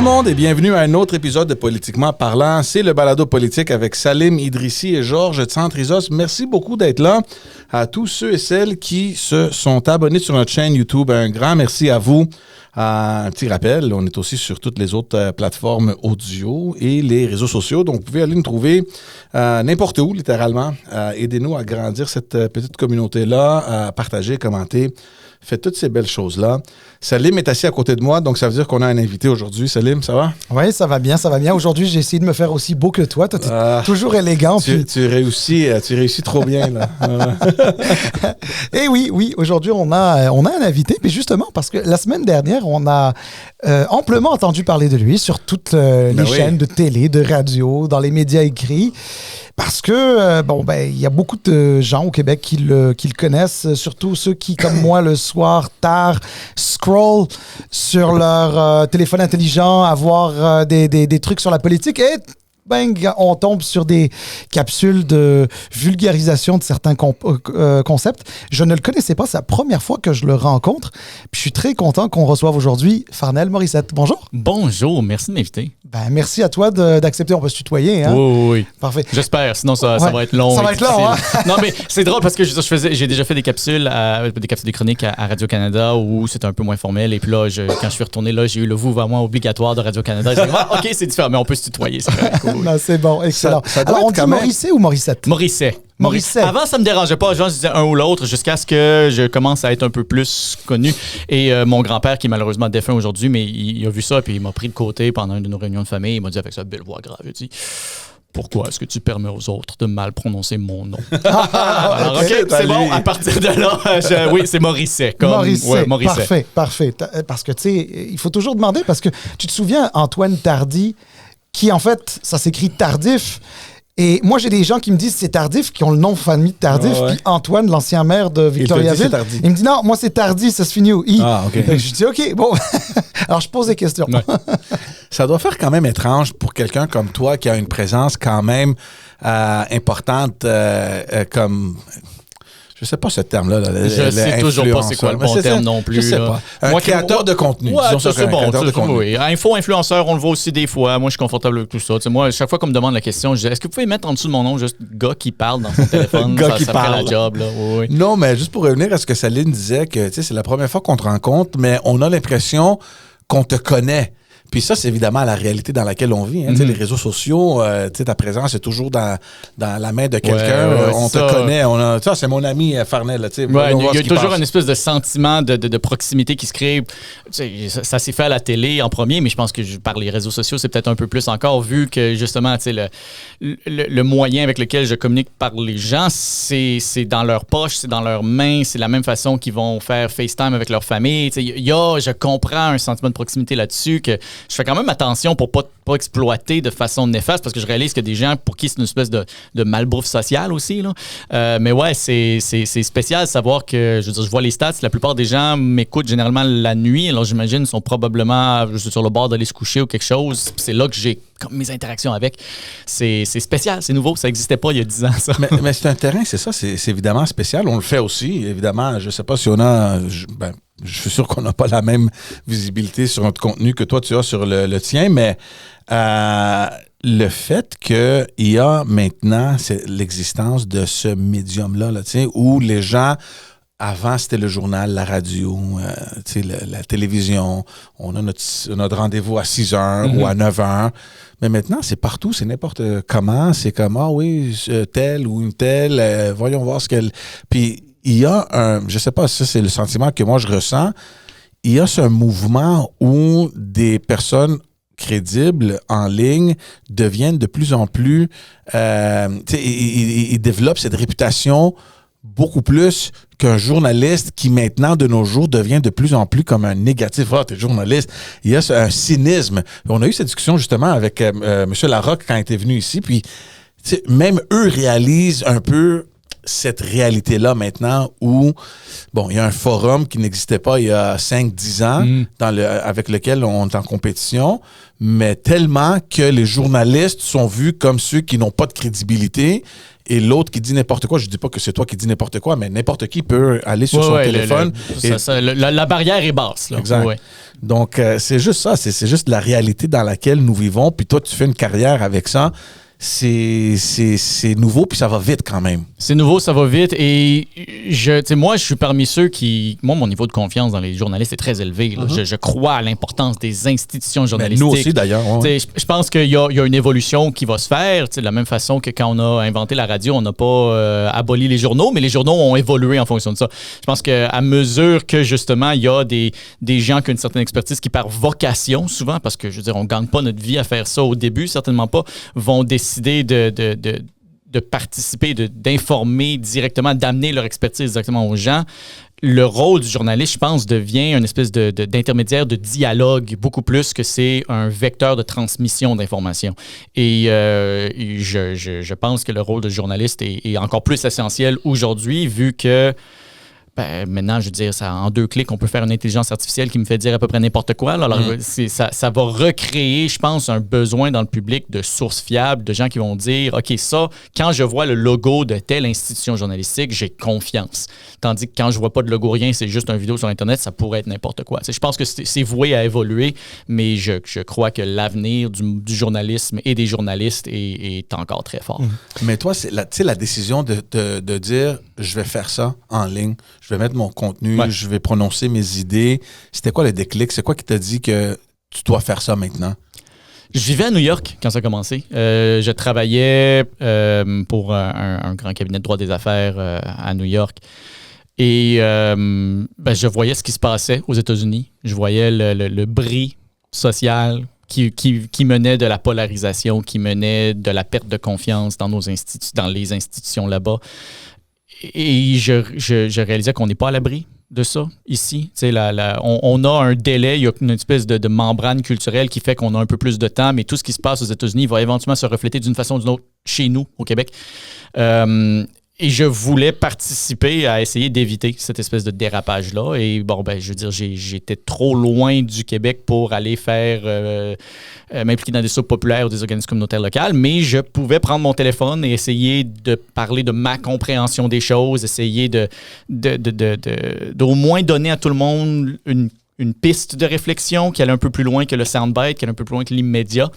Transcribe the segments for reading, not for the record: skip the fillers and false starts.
le monde et bienvenue à un autre épisode de Politiquement parlant. C'est le balado politique avec Salim Idrissi et Georges Tsantrizos. Merci beaucoup d'être là. À tous ceux et celles qui se sont abonnés sur notre chaîne YouTube, un grand merci à vous. Un petit rappel, on est aussi sur toutes les autres plateformes audio et les réseaux sociaux. Donc, vous pouvez aller nous trouver n'importe où, littéralement. Aidez-nous à grandir cette petite communauté-là, à partager, commenter. Faites toutes ces belles choses-là. Salim est assis à côté de moi, donc ça veut dire qu'on a un invité aujourd'hui. Salim, ça va? Oui, ça va bien, ça va bien. Aujourd'hui, j'ai essayé de me faire aussi beau que toi. Toi, tu es toujours élégant. Tu réussis trop bien, là. Et oui, aujourd'hui, on a un invité, mais justement, parce que la semaine dernière, on a amplement entendu parler de lui sur toutes les chaînes de télé, de radio, dans les médias écrits. Parce que, il y a beaucoup de gens au Québec qui le connaissent, surtout ceux qui, comme moi, le soir, tard, scroll sur leur téléphone intelligent, à voir des trucs sur la politique et on tombe sur des capsules de vulgarisation de certains concepts. Je ne le connaissais pas, c'est la première fois que je le rencontre. Puis je suis très content qu'on reçoive aujourd'hui Farnell Morissette. Bonjour. Bonjour, merci de m'inviter. Merci à toi d'accepter. On peut se tutoyer. Hein? Oui. Parfait. J'espère, sinon ça va être long. Ça va être long, hein? Non, mais c'est drôle parce que j'ai déjà fait des capsules, des chroniques à Radio-Canada où c'était un peu moins formel. Et puis là, quand je suis retourné, là, j'ai eu le vouvoiement obligatoire de Radio-Canada. J'ai dit, OK, c'est différent, mais on peut se tutoyer. C'est cool. Non, c'est bon, excellent. Ça doit Alors, on être dit Morissette ou Morissette? Morissette. Avant, ça me dérangeait pas. Genre, je disais un ou l'autre jusqu'à ce que je commence à être un peu plus connu. Et mon grand-père, qui est malheureusement défunt aujourd'hui, mais il a vu ça et puis il m'a pris de côté pendant une de nos réunions de famille. Il m'a dit avec sa belle voix grave, il dit « Pourquoi est-ce que tu permets aux autres de mal prononcer mon nom? » Alors, OK, c'est bon. À partir de là, oui, c'est Morissette. Morissette. Parfait. Parce que, tu sais, il faut toujours demander, parce que tu te souviens, Antoine Tardy, qui, en fait, ça s'écrit Tardif. Et moi, j'ai des gens qui me disent c'est Tardif, qui ont le nom de famille de Tardif. Puis Antoine, l'ancien maire de Victoriaville, il me dit non, moi, c'est Tardy, ça se finit au I. OK. Je dis OK, bon. Alors, je pose des questions. Ouais. Ça doit faire quand même étrange pour quelqu'un comme toi qui a une présence quand même importante comme... Je sais pas ce terme-là. Je sais toujours pas c'est quoi le bon terme non plus. Je sais pas. Un créateur de contenu. Ouais, c'est bon. Créateur de contenu. Oui. Info-influenceur, on le voit aussi des fois. Moi, je suis confortable avec tout ça. T'sais, moi, chaque fois qu'on me demande la question, je dis, est-ce que vous pouvez mettre en dessous de mon nom juste gars qui parle dans son téléphone? Gars qui ça parle. fait la job. Là. Oui. Non, mais juste pour revenir à ce que Saline disait, que c'est la première fois qu'on te rencontre, mais on a l'impression qu'on te connaît. Puis ça, c'est évidemment la réalité dans laquelle on vit. Hein. Les réseaux sociaux, ta présence est toujours dans la main de quelqu'un. On te connaît. Ça, c'est mon ami Farnell. Il y a toujours une espèce de sentiment de proximité qui se crée. Ça s'est fait à la télé en premier, mais je pense que par les réseaux sociaux, c'est peut-être un peu plus encore, vu que justement, le moyen avec lequel je communique par les gens, c'est dans leur poche, c'est dans leurs mains, c'est la même façon qu'ils vont faire FaceTime avec leur famille. Je comprends un sentiment de proximité là-dessus que je fais quand même attention pour pas exploiter de façon néfaste parce que je réalise qu'il y a des gens pour qui c'est une espèce de malbouffe sociale aussi. Là. Mais ouais, c'est spécial de savoir que, je vois les stats, la plupart des gens m'écoutent généralement la nuit. Alors j'imagine qu'ils sont probablement sur le bord d'aller se coucher ou quelque chose. C'est là que j'ai comme mes interactions avec. C'est spécial, c'est nouveau. Ça n'existait pas il y a 10 ans, ça. Mais c'est un terrain, c'est ça. C'est évidemment spécial. On le fait aussi. Évidemment, je sais pas si on a... Je suis sûr qu'on n'a pas la même visibilité sur notre contenu que toi, tu as sur le tien, mais le fait qu'il y a maintenant l'existence de ce médium-là, où les gens, avant, c'était le journal, la radio, la télévision, on a notre rendez-vous à 6 heures ou à 9 heures. Mais maintenant, c'est partout, c'est n'importe comment. C'est comme, telle ou une telle, voyons voir ce qu'elle... Puis, il y a je sais pas, ça c'est le sentiment que moi je ressens, il y a ce mouvement où des personnes crédibles en ligne deviennent de plus en plus, ils développent cette réputation beaucoup plus qu'un journaliste qui maintenant de nos jours devient de plus en plus comme un négatif. Ah, t'es journaliste. Il y a un cynisme. On a eu cette discussion justement avec M. Larocque quand il était venu ici, puis même eux réalisent un peu cette réalité-là maintenant où, il y a un forum qui n'existait pas il y a 5-10 ans avec lequel on est en compétition, mais tellement que les journalistes sont vus comme ceux qui n'ont pas de crédibilité et l'autre qui dit n'importe quoi. Je dis pas que c'est toi qui dis n'importe quoi, mais n'importe qui peut aller sur son téléphone. La barrière est basse. Là. Exact. Ouais. Donc, c'est juste ça. C'est juste la réalité dans laquelle nous vivons. Puis toi, tu fais une carrière avec ça. C'est nouveau, puis ça va vite quand même. C'est nouveau, ça va vite. Et moi, je suis parmi ceux qui... Moi, mon niveau de confiance dans les journalistes est très élevé. Je crois à l'importance des institutions journalistiques. Mais nous aussi, d'ailleurs. Ouais. Je pense qu'il y a une évolution qui va se faire. De la même façon que quand on a inventé la radio, on n'a pas aboli les journaux, mais les journaux ont évolué en fonction de ça. Je pense qu'à mesure que, justement, il y a des gens qui ont une certaine expertise qui, par vocation, souvent, parce que, je veux dire, on ne gagne pas notre vie à faire ça au début, certainement pas, vont décider de participer, d'informer directement, d'amener leur expertise directement aux gens. Le rôle du journaliste, je pense, devient une espèce d'intermédiaire de dialogue beaucoup plus que c'est un vecteur de transmission d'informations. Et je pense que le rôle du journaliste est encore plus essentiel aujourd'hui, vu que maintenant, je veux dire, en 2 clics, on peut faire une intelligence artificielle qui me fait dire à peu près n'importe quoi. Alors, ça va recréer, je pense, un besoin dans le public de sources fiables, de gens qui vont dire, OK, ça, quand je vois le logo de telle institution journalistique, j'ai confiance. Tandis que quand je vois pas de logo, rien, c'est juste une vidéo sur Internet, ça pourrait être n'importe quoi. Je pense que c'est voué à évoluer, mais je crois que l'avenir du journalisme et des journalistes est encore très fort. Mais toi, c'est la décision de dire, je vais faire ça en ligne. Je vais mettre mon contenu, je vais prononcer mes idées. C'était quoi le déclic? C'est quoi qui t'a dit que tu dois faire ça maintenant? Je vivais à New York quand ça a commencé. Je travaillais pour un grand cabinet de droit des affaires à New York. Et je voyais ce qui se passait aux États-Unis. Je voyais le bris social qui menait de la polarisation, qui menait de la perte de confiance dans les institutions là-bas. Et je réalisais qu'on n'est pas à l'abri de ça ici. On a un délai, il y a une espèce de membrane culturelle qui fait qu'on a un peu plus de temps, mais tout ce qui se passe aux États-Unis va éventuellement se refléter d'une façon ou d'une autre chez nous, au Québec. Et je voulais participer à essayer d'éviter cette espèce de dérapage-là. Et je veux dire, j'étais trop loin du Québec pour aller m'impliquer dans des soupes populaires ou des organismes communautaires locaux, mais je pouvais prendre mon téléphone et essayer de parler de ma compréhension des choses, essayer d'au moins donner à tout le monde une piste de réflexion qui allait un peu plus loin que le soundbite, qui allait un peu plus loin que l'immédiat.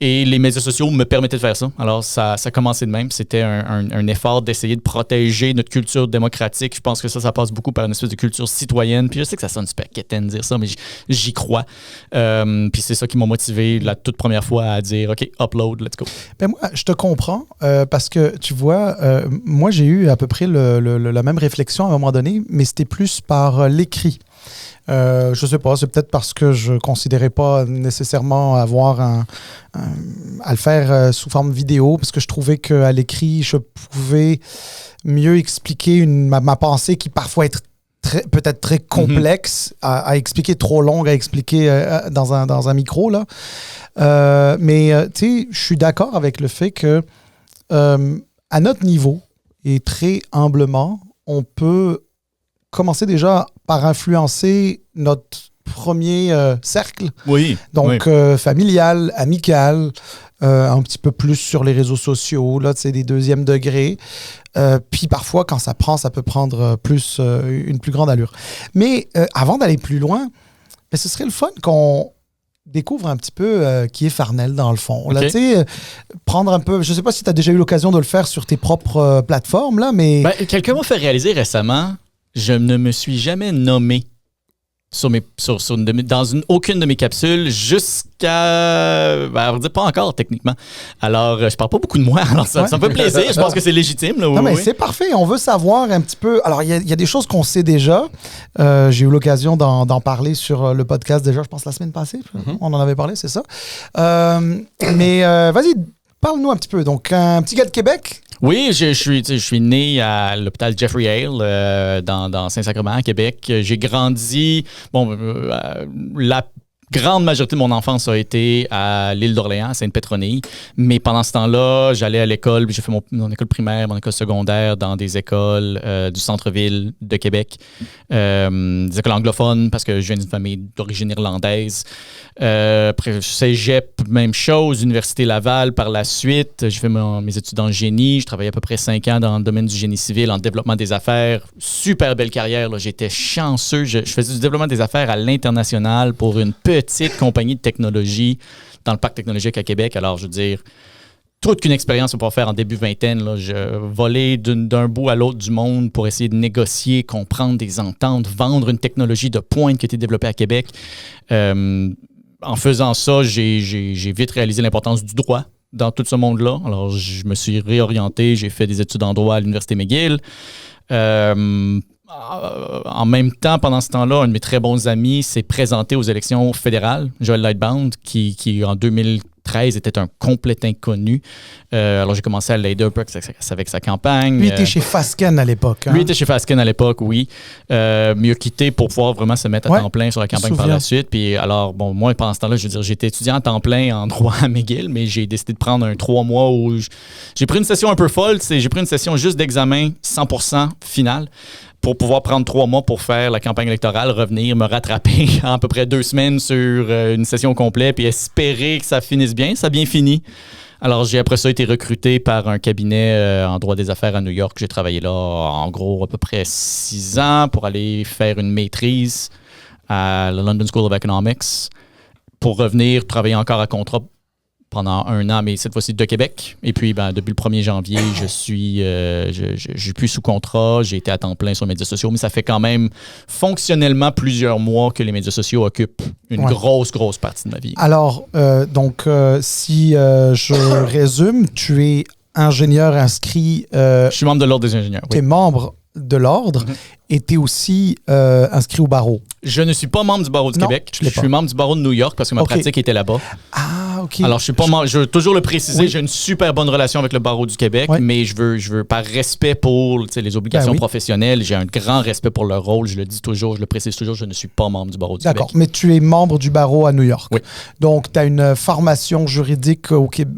Et les médias sociaux me permettaient de faire ça. Alors, ça commençait de même. C'était un effort d'essayer de protéger notre culture démocratique. Je pense que ça passe beaucoup par une espèce de culture citoyenne. Puis je sais que ça sonne super quétaine de dire ça, mais j'y crois. Puis c'est ça qui m'a motivé la toute première fois à dire « OK, upload, let's go ». Moi, je te comprends parce que, tu vois, moi, j'ai eu à peu près la même réflexion à un moment donné, mais c'était plus par l'écrit. Je sais pas, c'est peut-être parce que je considérais pas nécessairement avoir à le faire sous forme vidéo, parce que je trouvais qu'à l'écrit, je pouvais mieux expliquer ma pensée qui parfois est peut-être très complexe à expliquer, trop longue à expliquer dans un micro, là. Mais tu sais, je suis d'accord avec le fait que à notre niveau, et très humblement, on peut commencer déjà par influencer notre premier cercle. Oui. Donc, familial, amical, un petit peu plus sur les réseaux sociaux, là, des 2e degrés. Puis parfois, quand ça prend, ça peut prendre une plus grande allure. Mais avant d'aller plus loin, ce serait le fun qu'on découvre un petit peu qui est Farnell dans le fond. Okay. Là, prendre un peu... Je ne sais pas si tu as déjà eu l'occasion de le faire sur tes propres plateformes, là, mais... Quelqu'un m'a fait réaliser récemment, je ne me suis jamais nommé dans aucune de mes capsules jusqu'à... on va dire pas encore, techniquement. Alors, je parle pas beaucoup de moi, alors ça me fait plaisir. Je pense que c'est légitime. Là, non, mais c'est parfait. On veut savoir un petit peu... Alors, il y a des choses qu'on sait déjà. J'ai eu l'occasion d'en parler sur le podcast déjà, je pense, la semaine passée. On en avait parlé, c'est ça. Mais vas-y, parle-nous un petit peu. Donc, un petit gars de Québec... Oui, je suis né à l'hôpital Jeffrey Hale dans Saint-Sacrement, à Québec. J'ai grandi, grande majorité de mon enfance a été à l'île d'Orléans, à Sainte-Pétronille. Mais pendant ce temps-là, j'allais à l'école, j'ai fait mon école primaire, mon école secondaire dans des écoles du centre-ville de Québec. Des écoles anglophones parce que je viens d'une famille d'origine irlandaise. Après, cégep, même chose. Université Laval par la suite. J'ai fait mes études en génie. Je travaillais à peu près 5 ans dans le domaine du génie civil, en développement des affaires. Super belle carrière, là. J'étais chanceux. Je faisais du développement des affaires à l'international pour une petite compagnie de technologie dans le parc technologique à Québec. Alors, je veux dire, toute qu'une expérience pour faire en début vingtaine. Là, je volais d'un bout à l'autre du monde pour essayer de négocier, comprendre des ententes, vendre une technologie de pointe qui a été développée à Québec. En faisant ça, j'ai vite réalisé l'importance du droit dans tout ce monde-là. Alors, je me suis réorienté, j'ai fait des études en droit à l'Université McGill. En même temps, pendant ce temps-là, un de mes très bons amis s'est présenté aux élections fédérales, Joel Lightbound, qui en 2013 était un complet inconnu. Alors, j'ai commencé à l'aider un peu avec sa campagne. Lui était chez Fasken à l'époque. Hein? Lui était chez Fasken à l'époque, oui. Mais il a quitté pour pouvoir vraiment se mettre à temps plein sur la campagne par la suite. Puis alors, bon, moi, pendant ce temps-là, je veux dire, j'étais étudiant à temps plein en droit à McGill, mais j'ai décidé de prendre un 3 mois où j'ai pris une session un peu folle. J'ai pris une session juste d'examen 100% final, pour pouvoir prendre 3 mois pour faire la campagne électorale, revenir, me rattraper en à peu près 2 semaines sur une session complète, puis espérer que ça finisse bien. Ça a bien fini. Alors, j'ai après ça été recruté par un cabinet en droit des affaires à New York. J'ai travaillé là, en gros, à peu près 6 ans pour aller faire une maîtrise à la London School of Economics pour revenir travailler encore à contrat pendant 1 an, mais cette fois-ci de Québec. Et puis, depuis le 1er janvier, je suis plus sous contrat. J'ai été à temps plein sur les médias sociaux, mais ça fait quand même fonctionnellement plusieurs mois que les médias sociaux occupent une grosse partie de ma vie. Alors, si je résume, tu es ingénieur inscrit... je suis membre de l'Ordre des ingénieurs, oui. Tu es membre de l'Ordre et tu es aussi inscrit au barreau. Je ne suis pas membre du barreau du Québec. Je suis membre du barreau de New York parce que ma pratique était là-bas. Ah, OK. Alors, je suis pas membre. Je veux toujours le préciser, j'ai une super bonne relation avec le barreau du Québec, mais je veux par respect pour les obligations professionnelles, j'ai un grand respect pour leur rôle. Je le dis toujours, je le précise toujours, je ne suis pas membre du barreau du Québec. D'accord, mais tu es membre du barreau à New York. Oui. Donc, tu as une formation juridique au Québec.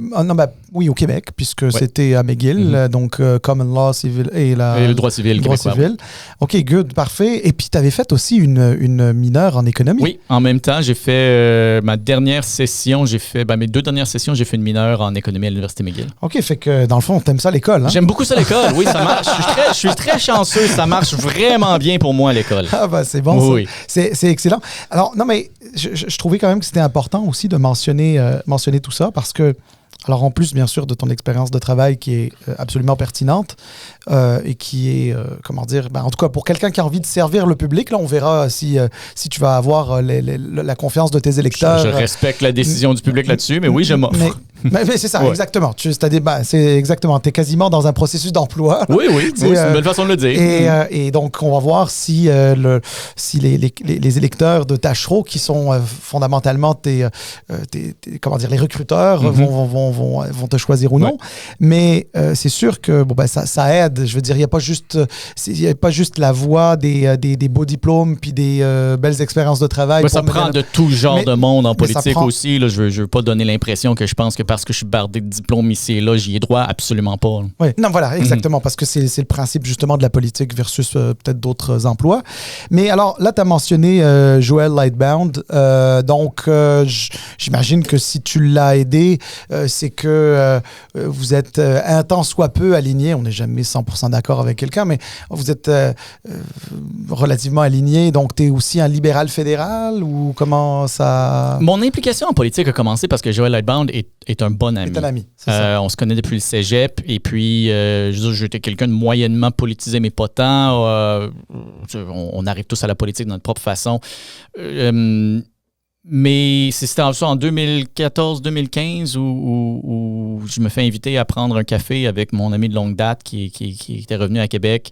Oui, au Québec, puisque c'était à McGill, donc Common Law civil et le droit civil. Le droit civil. OK, good, parfait. Et puis, tu avais fait aussi une mineure en économie. Oui, en même temps, j'ai fait ma dernière session, mes 2 dernières sessions, j'ai fait une mineure en économie à l'Université McGill. OK, fait que dans le fond, t'aimes ça l'école, hein? J'aime beaucoup ça l'école, oui, ça marche. Je suis très chanceux, ça marche vraiment bien pour moi à l'école. Ah c'est bon, oui. C'est excellent. Alors, non, mais je trouvais quand même que c'était important aussi de mentionner tout ça parce que, alors en plus, bien sûr, de ton expérience de travail qui est absolument pertinente et qui est, en tout cas, pour quelqu'un qui a envie de servir le public, là, on verra si tu vas avoir la confiance de tes électeurs. Je respecte la décision du public là-dessus, mais oui, je m'offre. Mais c'est ça, exactement. C'est exactement. Tu es quasiment dans un processus d'emploi. Oui, c'est une belle façon de le dire. Et donc, on va voir si les électeurs de Tachereau, qui sont fondamentalement les recruteurs, vont te choisir ou non. Mais c'est sûr que ça aide. Je veux dire, il n'y a pas juste la voie des beaux diplômes puis des belles expériences de travail. Ça prend de tout genre de monde en politique aussi. Là, je ne veux pas donner l'impression que je pense que parce que je suis bardé de diplômes ici et là, j'y ai droit, absolument pas. Oui, non, voilà, exactement, parce que c'est le principe justement de la politique versus peut-être d'autres emplois. Mais alors, là, tu as mentionné Joel Lightbound. Donc, j'imagine que si tu l'as aidé, c'est que vous êtes un tant soit peu alignés. On n'est jamais 100% d'accord avec quelqu'un, mais vous êtes relativement alignés. Donc, tu es aussi un libéral fédéral ou comment ça... Mon implication en politique a commencé parce que Joel Lightbound est un bon ami. C'est un ami, c'est ça. On se connaît depuis le cégep et puis j'étais quelqu'un de moyennement politisé, mais pas tant. On arrive tous à la politique de notre propre façon. Mais c'était en 2014-2015 où je me fais inviter à prendre un café avec mon ami de longue date qui était revenu à Québec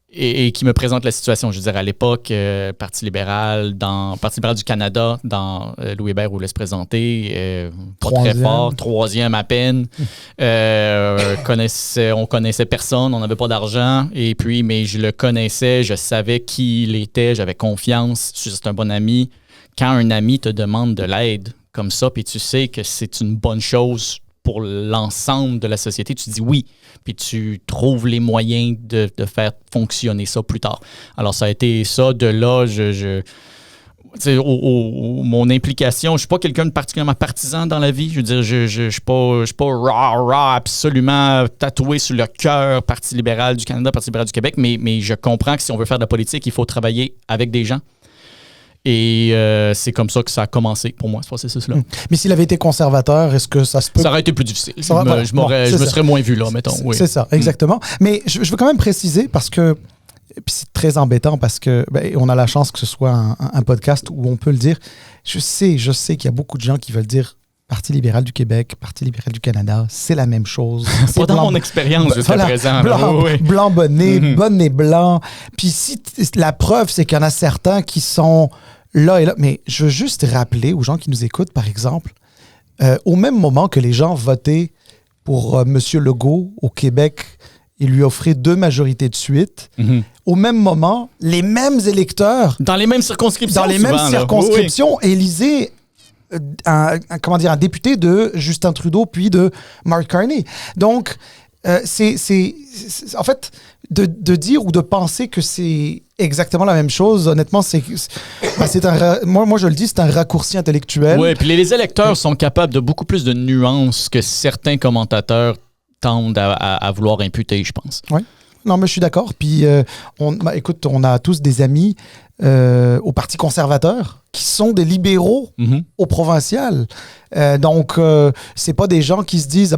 et qui me présente la situation. Je veux dire, à l'époque, Parti libéral du Canada, dans Louis Hébert voulait se présenter, pas très fort, 3e à peine. On connaissait personne, on n'avait pas d'argent. Et puis, mais je le connaissais, je savais qui il était, j'avais confiance. C'est un bon ami quand un ami te demande de l'aide comme ça, puis tu sais que c'est une bonne chose pour l'ensemble de la société, tu dis oui, puis tu trouves les moyens de faire fonctionner ça plus tard. Alors, ça a été ça. De là, mon implication, je ne suis pas quelqu'un de particulièrement partisan dans la vie. Je veux dire, je ne suis pas absolument tatoué sur le cœur Parti libéral du Canada, Parti libéral du Québec, mais je comprends que si on veut faire de la politique, il faut travailler avec des gens. Et c'est comme ça que ça a commencé pour moi, ce processus-là. Mais s'il avait été conservateur, est-ce que ça se peut... Ça aurait été plus difficile. Je me serais moins vu là, mettons. Oui. C'est ça, exactement. Mais je veux quand même préciser parce que... Puis c'est très embêtant parce que on a la chance que ce soit un podcast où on peut le dire. Je sais qu'il y a beaucoup de gens qui veulent dire Parti libéral du Québec, Parti libéral du Canada, c'est la même chose. Pas dans mon expérience jusqu'à présent. Blanc bonnet, bonnet blanc. Puis si la preuve, c'est qu'il y en a certains qui sont là et là. Mais je veux juste rappeler aux gens qui nous écoutent, par exemple, au même moment que les gens votaient pour M. Legault au Québec, il lui offrait 2 majorités de suite. Au même moment, les mêmes électeurs... Dans les mêmes circonscriptions, élisaient un député de Justin Trudeau puis de Mark Carney. Donc, c'est en fait, de dire ou de penser que c'est exactement la même chose, honnêtement, moi, je le dis, c'est un raccourci intellectuel. Oui, puis les électeurs sont capables de beaucoup plus de nuances que certains commentateurs tendent à vouloir imputer, je pense. Oui. Non, mais je suis d'accord. Puis, écoute, on a tous des amis au Parti conservateur qui sont des libéraux au provincial. Donc, c'est pas des gens qui se disent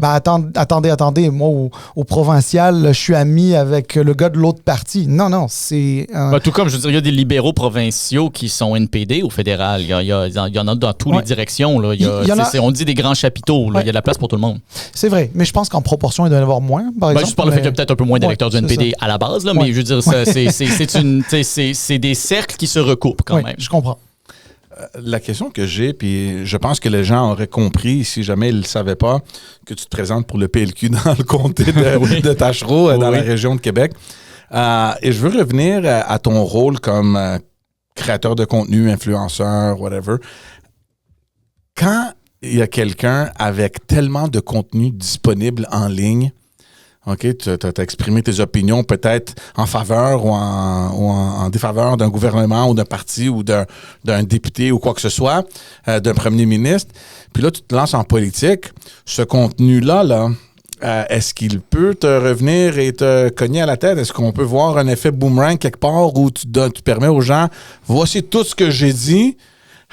attendez, moi, au provincial, je suis ami avec le gars de l'autre parti. Non, c'est... tout comme, je veux dire, il y a des libéraux provinciaux qui sont NPD au fédéral. Il y en a dans toutes les directions. Là. On dit des grands chapiteaux. Là. Il y a de la place pour tout le monde. C'est vrai, mais je pense qu'en proportion, il doit y en avoir moins, par exemple. Juste par le fait qu'il y a peut-être un peu moins d'électeurs du NPD à la base, là, mais je veux dire, c'est des cercles qui se recoupent quand même. Je comprends. La question que j'ai, puis je pense que les gens auraient compris, si jamais ils ne le savaient pas, que tu te présentes pour le PLQ dans le comté de Tachereau, dans la région de Québec. Et je veux revenir à ton rôle comme créateur de contenu, influenceur, whatever. Quand il y a quelqu'un avec tellement de contenu disponible en ligne, OK, tu as exprimé tes opinions peut-être en faveur ou en défaveur d'un gouvernement ou d'un parti ou d'un député ou quoi que ce soit, d'un premier ministre. Puis là, tu te lances en politique. Ce contenu-là, est-ce qu'il peut te revenir et te cogner à la tête? Est-ce qu'on peut voir un effet boomerang quelque part où tu permets aux gens, voici tout ce que j'ai dit,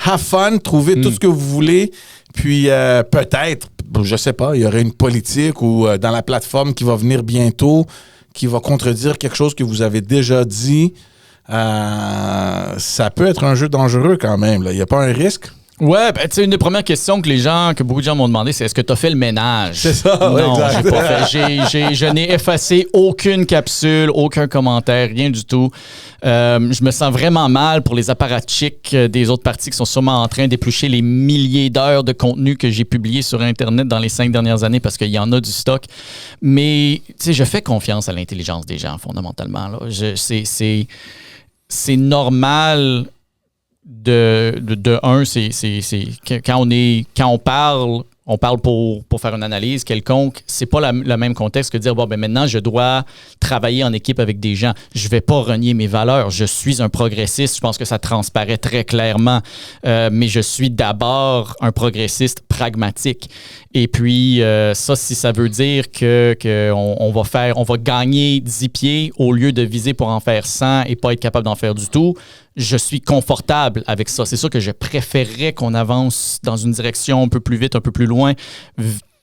have fun, trouvez tout ce que vous voulez, puis peut-être, je sais pas, il y aurait une politique ou dans la plateforme qui va venir bientôt, qui va contredire quelque chose que vous avez déjà dit. Ça peut être un jeu dangereux quand même. Il n'y a pas un risque? Ouais, tu sais, une des premières questions que beaucoup de gens m'ont demandé, c'est est-ce que tu as fait le ménage? C'est ça, non, exact. J'ai pas fait. Je n'ai effacé aucune capsule, aucun commentaire, rien du tout. Je me sens vraiment mal pour les apparatchiks des autres partis qui sont sûrement en train d'éplucher les milliers d'heures de contenu que j'ai publié sur Internet dans les 5 dernières années parce qu'il y en a du stock. Mais, tu sais, je fais confiance à l'intelligence des gens, fondamentalement. Là. C'est normal... De un, c'est quand on parle pour faire une analyse quelconque, c'est pas le même contexte que dire maintenant je dois travailler en équipe avec des gens. Je vais pas renier mes valeurs. Je suis un progressiste. Je pense que ça transparaît très clairement. Mais je suis d'abord un progressiste pragmatique. Et puis ça, si ça veut dire qu'on va gagner 10 pieds au lieu de viser pour en faire 100 et pas être capable d'en faire du tout, je suis confortable avec ça. C'est sûr que je préférerais qu'on avance dans une direction un peu plus vite, un peu plus loin.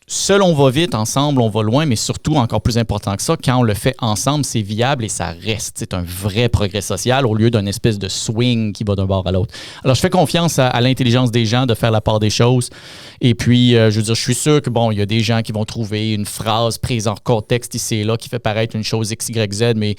Seul, on va vite, ensemble, on va loin, mais surtout, encore plus important que ça, quand on le fait ensemble, c'est viable et ça reste. C'est un vrai progrès social au lieu d'une espèce de swing qui va d'un bord à l'autre. Alors, je fais confiance à l'intelligence des gens de faire la part des choses. Et puis, je veux dire, je suis sûr que, il y a des gens qui vont trouver une phrase prise en contexte ici et là qui fait paraître une chose X, Y, Z, mais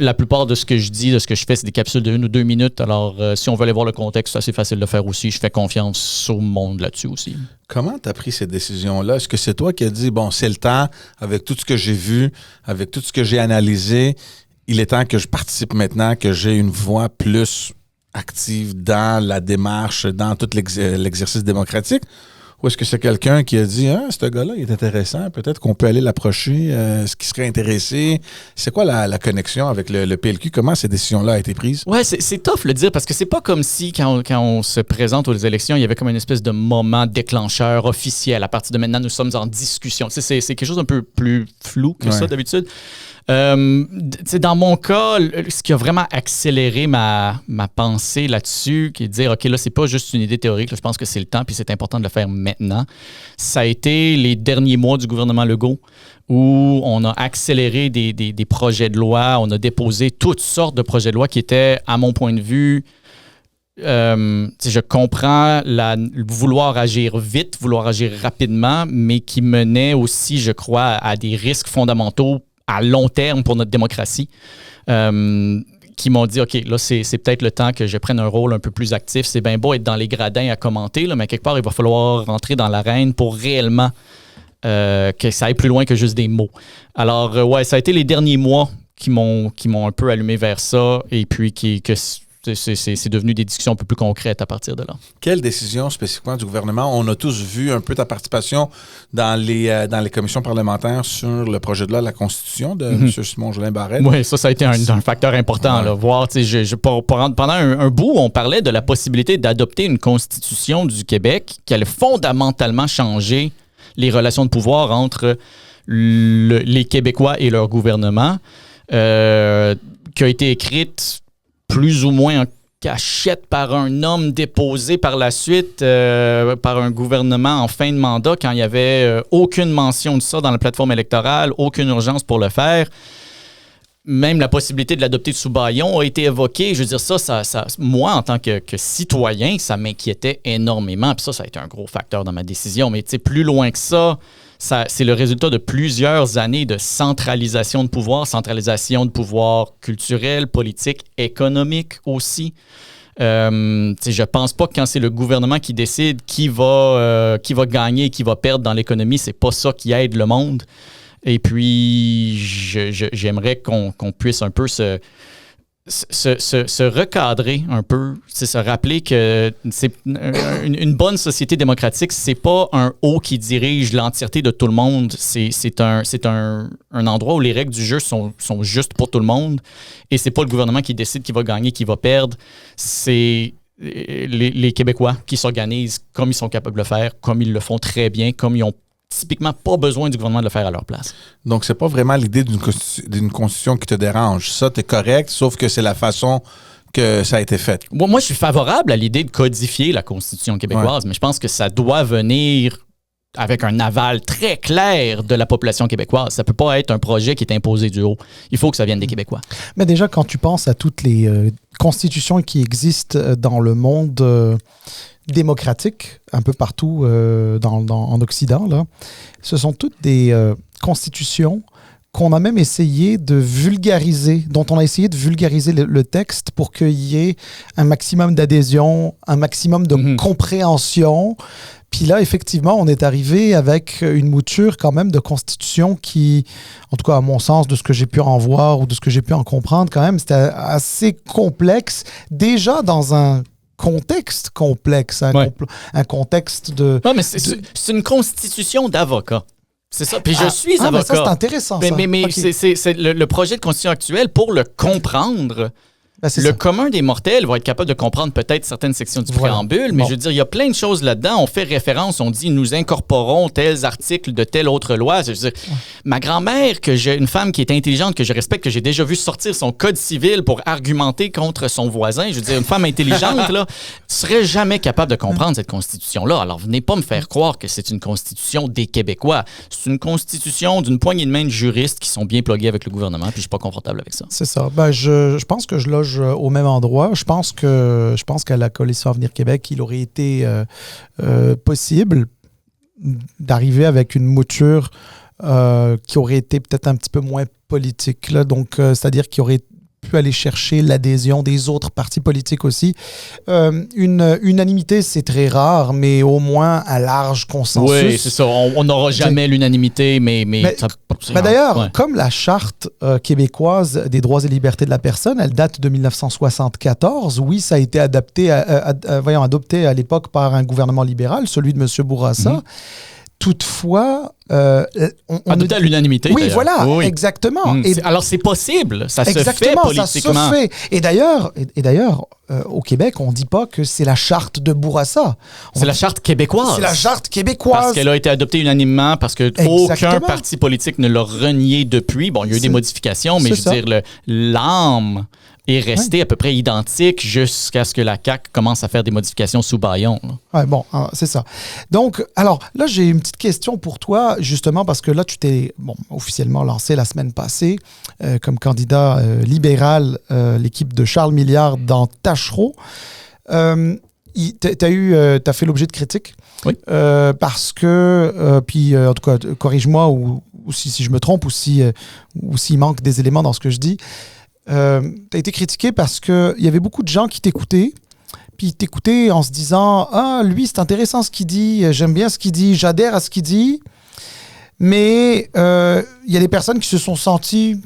la plupart de ce que je dis, de ce que je fais, c'est des capsules de 1 ou 2 minutes. Alors, si on veut aller voir le contexte, c'est assez facile de faire aussi. Je fais confiance au monde là-dessus aussi. Comment tu as pris ces décisions-là? Est-ce que c'est toi qui as dit, c'est le temps, avec tout ce que j'ai vu, avec tout ce que j'ai analysé, il est temps que je participe maintenant, que j'ai une voix plus active dans la démarche, dans tout l'exercice démocratique? Ou est-ce que c'est quelqu'un qui a dit « Ah, ce gars-là, il est intéressant, peut-être qu'on peut aller l'approcher, est-ce qu'il serait intéressé? » C'est quoi la connexion avec le PLQ? Comment ces décisions-là ont été prises? Ouais, c'est tough le dire parce que c'est pas comme si quand on se présente aux élections, il y avait comme une espèce de moment déclencheur officiel. À partir de maintenant, nous sommes en discussion. C'est quelque chose d'un peu plus flou que ça d'habitude. Dans mon cas, ce qui a vraiment accéléré ma pensée là-dessus, qui est de dire, OK, là, c'est pas juste une idée théorique, là, je pense que c'est le temps, puis c'est important de le faire maintenant, ça a été les derniers mois du gouvernement Legault, où on a accéléré des projets de loi, on a déposé toutes sortes de projets de loi qui étaient, à mon point de vue, je comprends vouloir agir vite, vouloir agir rapidement, mais qui menait aussi, je crois, à des risques fondamentaux à long terme pour notre démocratie, qui m'ont dit, OK, là, c'est peut-être le temps que je prenne un rôle un peu plus actif. C'est bien beau être dans les gradins à commenter, là, mais quelque part, il va falloir rentrer dans l'arène pour réellement que ça aille plus loin que juste des mots. Alors, ouais, ça a été les derniers mois qui m'ont un peu allumé vers ça, et puis que c'est devenu des discussions un peu plus concrètes à partir de là. Quelle décision spécifiquement du gouvernement? On a tous vu un peu ta participation dans les commissions parlementaires sur le projet de loi de la Constitution de M. Simon-Jolin Barrette. Oui, ça a été un facteur important. Là. Voir, pendant un bout, on parlait de la possibilité d'adopter une Constitution du Québec qui allait fondamentalement changer les relations de pouvoir entre les Québécois et leur gouvernement, qui a été écrite plus ou moins en cachette par un homme déposé par la suite par un gouvernement en fin de mandat quand il n'y avait aucune mention de ça dans la plateforme électorale, aucune urgence pour le faire. Même la possibilité de l'adopter sous bâillon a été évoquée. Je veux dire, ça moi, en tant que citoyen, ça m'inquiétait énormément. Puis ça a été un gros facteur dans ma décision. Mais plus loin que ça, c'est le résultat de plusieurs années de centralisation de pouvoir culturel, politique, économique aussi. Je pense pas que quand c'est le gouvernement qui décide qui va gagner, qui va perdre dans l'économie, c'est pas ça qui aide le monde. Et puis, j'aimerais qu'on puisse un peu se recadrer un peu, c'est se rappeler que c'est une bonne société démocratique, c'est pas un haut qui dirige l'entièreté de tout le monde. C'est un endroit où les règles du jeu sont justes pour tout le monde. Et c'est pas le gouvernement qui décide qui va gagner, qui va perdre. C'est les Québécois qui s'organisent comme ils sont capables de le faire, comme ils le font très bien, comme ils ont typiquement pas besoin du gouvernement de le faire à leur place. Donc, c'est pas vraiment l'idée d'une constitution qui te dérange. Ça, t'es correct, sauf que c'est la façon que ça a été fait. Moi, je suis favorable à l'idée de codifier la Constitution québécoise, mais je pense que ça doit venir avec un aval très clair de la population québécoise. Ça peut pas être un projet qui est imposé du haut. Il faut que ça vienne des Québécois. Mais déjà, quand tu penses à toutes les constitutions qui existent dans le monde démocratique, un peu partout en Occident, là, ce sont toutes des constitutions qu'on a même essayé de vulgariser, dont on a essayé de vulgariser le texte pour qu'il y ait un maximum d'adhésion, un maximum de compréhension. Puis là, effectivement, on est arrivé avec une mouture quand même de constitution qui, en tout cas à mon sens, de ce que j'ai pu en voir ou de ce que j'ai pu en comprendre quand même, c'était assez complexe, déjà dans un contexte complexe, un contexte de... Non, mais c'est une constitution d'avocats. C'est ça. Puis je suis avocat. Mais ça, c'est intéressant, ça. Mais okay. c'est le projet de constitution actuelle, pour le comprendre... le commun des mortels va être capable de comprendre peut-être certaines sections du préambule, mais je veux dire, il y a plein de choses là-dedans. On fait référence, on dit nous incorporons tels articles de telle autre loi. Je veux dire, ma grand-mère, une femme qui est intelligente, que je respecte, que j'ai déjà vu sortir son code civil pour argumenter contre son voisin, je veux dire, une femme intelligente, là, serait jamais capable de comprendre cette constitution-là. Alors, venez pas me faire croire que c'est une constitution des Québécois. C'est une constitution d'une poignée de main de juristes qui sont bien plugués avec le gouvernement, puis je suis pas confortable avec ça. C'est ça. Ben, je pense que je loge au même endroit. Je pense qu'à la Coalition Avenir Québec, il aurait été possible d'arriver avec une mouture qui aurait été peut-être un petit peu moins politique. Là. Donc, c'est-à-dire qu'il aurait pu aller chercher l'adhésion des autres partis politiques aussi. Une unanimité, c'est très rare, mais au moins un large consensus. Oui, c'est ça. On n'aura jamais l'unanimité, mais d'ailleurs, comme la Charte québécoise des droits et libertés de la personne, elle date de 1974. Oui, ça a été adopté à l'époque par un gouvernement libéral, celui de M. Bourassa. Toutefois, adopté à l'unanimité. Oui, voilà, exactement. Alors, c'est possible. Ça se fait politiquement. Ça se fait. Et d'ailleurs, au Québec, on ne dit pas que c'est la charte de Bourassa. C'est la charte québécoise. C'est la charte québécoise. Parce qu'elle a été adoptée unanimement, parce qu'aucun parti politique ne l'a reniée depuis. Bon, il y a eu des modifications, mais je veux dire, l'âme est resté à peu près identique jusqu'à ce que la CAQ commence à faire des modifications sous bâillon. Oui, bon, c'est ça. Donc, alors, là, j'ai une petite question pour toi, justement, parce que là, tu t'es officiellement lancé la semaine passée comme candidat libéral, l'équipe de Charles Milliard dans Tachereau. T'as fait l'objet de critiques. Oui. Parce que, puis en tout cas, corrige-moi ou si je me trompe ou s'il manque des éléments dans ce que je dis. Tu as été critiqué parce qu'il y avait beaucoup de gens qui t'écoutaient, puis ils t'écoutaient en se disant « Ah, lui, c'est intéressant ce qu'il dit, j'aime bien ce qu'il dit, j'adhère à ce qu'il dit. » Mais il y a des personnes qui se sont senties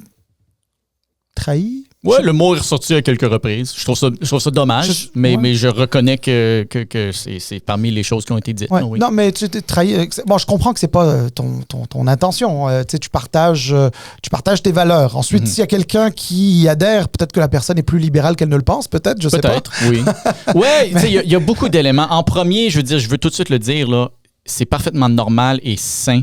trahies. Oui, le mot est ressorti à quelques reprises. Je trouve ça dommage, mais je reconnais que c'est parmi les choses qui ont été dites. Ouais. Oui. Non, mais tu t'es trahi. Bon, je comprends que c'est pas ton intention. Tu partages tes valeurs. Ensuite, s'il y a quelqu'un qui y adhère, peut-être que la personne est plus libérale qu'elle ne le pense, peut-être, je sais pas. Peut-être, oui. Oui, il y a beaucoup d'éléments. En premier, je veux tout de suite le dire, là, c'est parfaitement normal et sain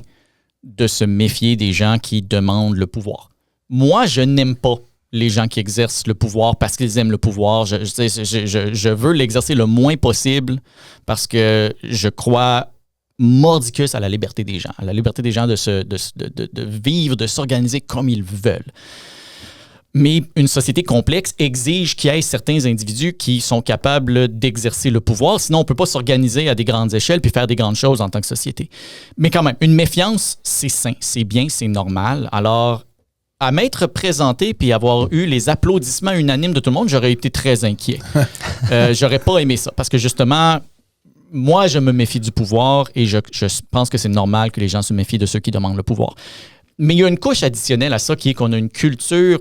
de se méfier des gens qui demandent le pouvoir. Moi, je n'aime pas les gens qui exercent le pouvoir parce qu'ils aiment le pouvoir. Je veux l'exercer le moins possible parce que je crois mordicus à la liberté des gens, à la liberté des gens de vivre, de s'organiser comme ils veulent. Mais une société complexe exige qu'il y ait certains individus qui sont capables d'exercer le pouvoir. Sinon, on ne peut pas s'organiser à des grandes échelles puis faire des grandes choses en tant que société. Mais quand même, une méfiance, c'est sain, c'est bien, c'est normal. Alors, à m'être présenté puis avoir eu les applaudissements unanimes de tout le monde, j'aurais été très inquiet. J'aurais pas aimé ça parce que justement, moi, je me méfie du pouvoir et je pense que c'est normal que les gens se méfient de ceux qui demandent le pouvoir. Mais il y a une couche additionnelle à ça qui est qu'on a une culture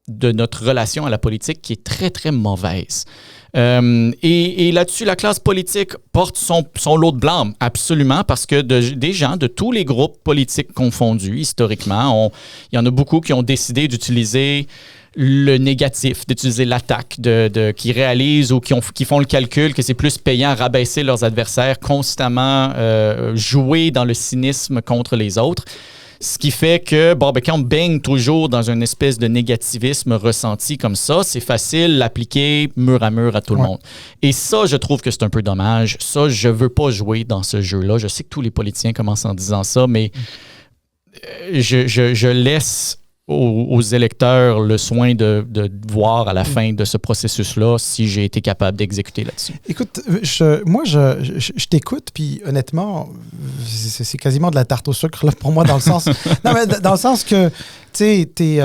de notre relation à la politique qui est très, très mauvaise. Et là-dessus, la classe politique porte son lot de blâme, absolument, parce que des gens de tous les groupes politiques confondus, historiquement, il y en a beaucoup qui ont décidé d'utiliser le négatif, d'utiliser l'attaque, qui réalisent ou qui font le calcul que c'est plus payant à rabaisser leurs adversaires, constamment jouer dans le cynisme contre les autres. Ce qui fait que, quand on baigne toujours dans une espèce de négativisme ressenti comme ça, c'est facile l'appliquer mur à mur à tout le monde. Et ça, je trouve que c'est un peu dommage. Ça, je veux pas jouer dans ce jeu-là. Je sais que tous les politiciens commencent en disant ça, mais je laisse aux électeurs le soin de voir à la fin de ce processus-là si j'ai été capable d'exécuter là-dessus. Écoute, je t'écoute, puis honnêtement, c'est quasiment de la tarte au sucre là, pour moi, dans le sens... non, mais dans le sens que, tu sais, t'es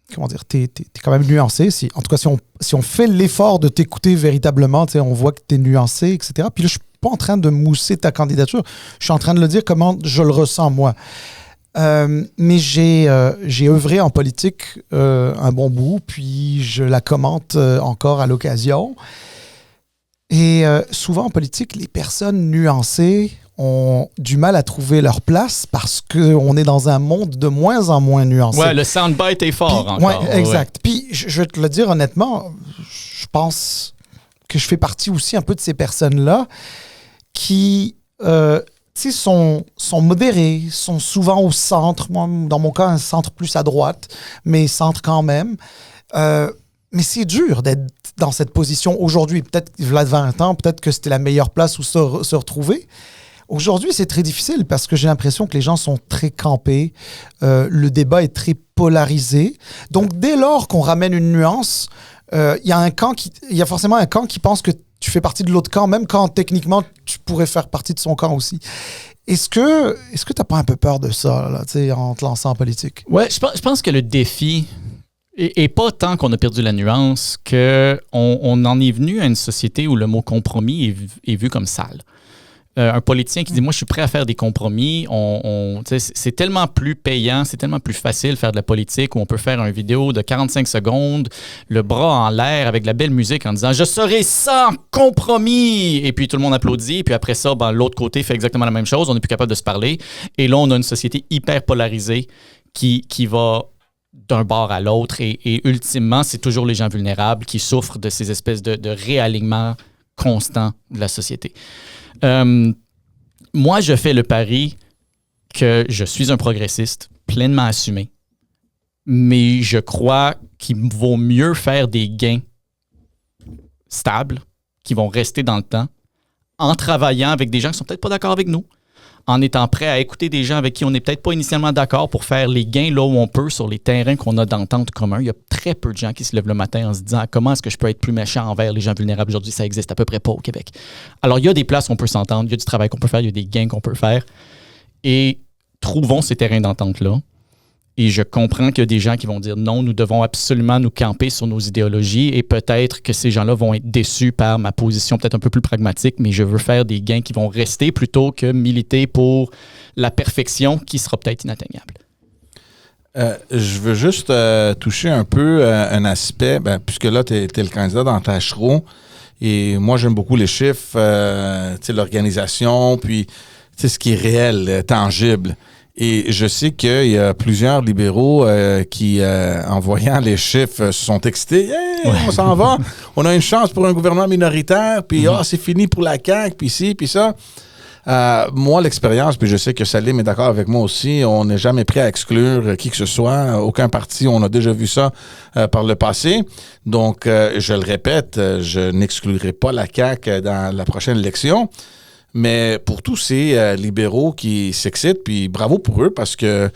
quand même nuancé. En tout cas, si on fait l'effort de t'écouter véritablement, on voit que t'es nuancé, etc. Puis là, je suis pas en train de mousser ta candidature. Je suis en train de le dire comment je le ressens, moi. Mais j'ai œuvré en politique un bon bout, puis je la commente encore à l'occasion. Et souvent en politique, les personnes nuancées ont du mal à trouver leur place parce qu'on est dans un monde de moins en moins nuancé. Ouais, le soundbite est fort encore. Ouais, exact. Puis je vais te le dire honnêtement, je pense que je fais partie aussi un peu de ces personnes-là qui... sont modérés, sont souvent au centre. Moi, dans mon cas, un centre plus à droite, mais centre quand même. Mais c'est dur d'être dans cette position aujourd'hui. Peut-être, il y a 20 ans, peut-être que c'était la meilleure place où se retrouver. Aujourd'hui, c'est très difficile parce que j'ai l'impression que les gens sont très campés. Le débat est très polarisé. Donc, dès lors qu'on ramène une nuance, il y a forcément un camp qui pense que tu fais partie de l'autre camp, même quand techniquement tu pourrais faire partie de son camp aussi. Est-ce que tu n'as pas un peu peur de ça là, en te lançant en politique? Ouais, je pense que le défi Et pas tant qu'on a perdu la nuance qu'on en est venu à une société où le mot compromis est vu comme sale. Un politicien qui dit « Moi, je suis prêt à faire des compromis. » C'est tellement plus payant, c'est tellement plus facile de faire de la politique où on peut faire une vidéo de 45 secondes, le bras en l'air avec de la belle musique en disant « Je serai sans compromis! » Et puis tout le monde applaudit. Et puis après ça, l'autre côté fait exactement la même chose. On n'est plus capable de se parler. Et là, on a une société hyper polarisée qui va d'un bord à l'autre. Et ultimement, c'est toujours les gens vulnérables qui souffrent de ces espèces de réalignements constants de la société. Moi, je fais le pari que je suis un progressiste pleinement assumé, mais je crois qu'il vaut mieux faire des gains stables, qui vont rester dans le temps, en travaillant avec des gens qui ne sont peut-être pas d'accord avec nous, en étant prêt à écouter des gens avec qui on n'est peut-être pas initialement d'accord pour faire les gains là où on peut sur les terrains qu'on a d'entente commun. Il y a très peu de gens qui se lèvent le matin en se disant « Comment est-ce que je peux être plus méchant envers les gens vulnérables aujourd'hui? » Ça existe à peu près pas au Québec. Alors, il y a des places où on peut s'entendre, il y a du travail qu'on peut faire, il y a des gains qu'on peut faire. Et trouvons ces terrains d'entente-là. Et je comprends qu'il y a des gens qui vont dire « Non, nous devons absolument nous camper sur nos idéologies. » Et peut-être que ces gens-là vont être déçus par ma position peut-être un peu plus pragmatique, mais je veux faire des gains qui vont rester plutôt que militer pour la perfection qui sera peut-être inatteignable. Je veux juste toucher un peu un aspect, puisque là, tu es le candidat dans Tachereau, et moi, j'aime beaucoup les chiffres, l'organisation, puis ce qui est réel, tangible. Et je sais qu'il y a plusieurs libéraux qui, en voyant les chiffres, se sont excités. Hey, on s'en va, on a une chance pour un gouvernement minoritaire, puis c'est fini pour la CAQ, puis ci, puis ça. Moi, l'expérience, puis je sais que Salim est d'accord avec moi aussi, on n'est jamais prêt à exclure qui que ce soit, aucun parti, on a déjà vu ça par le passé. Donc, je le répète, je n'exclurai pas la CAQ dans la prochaine élection. Mais pour tous ces libéraux qui s'excitent, puis bravo pour eux, parce que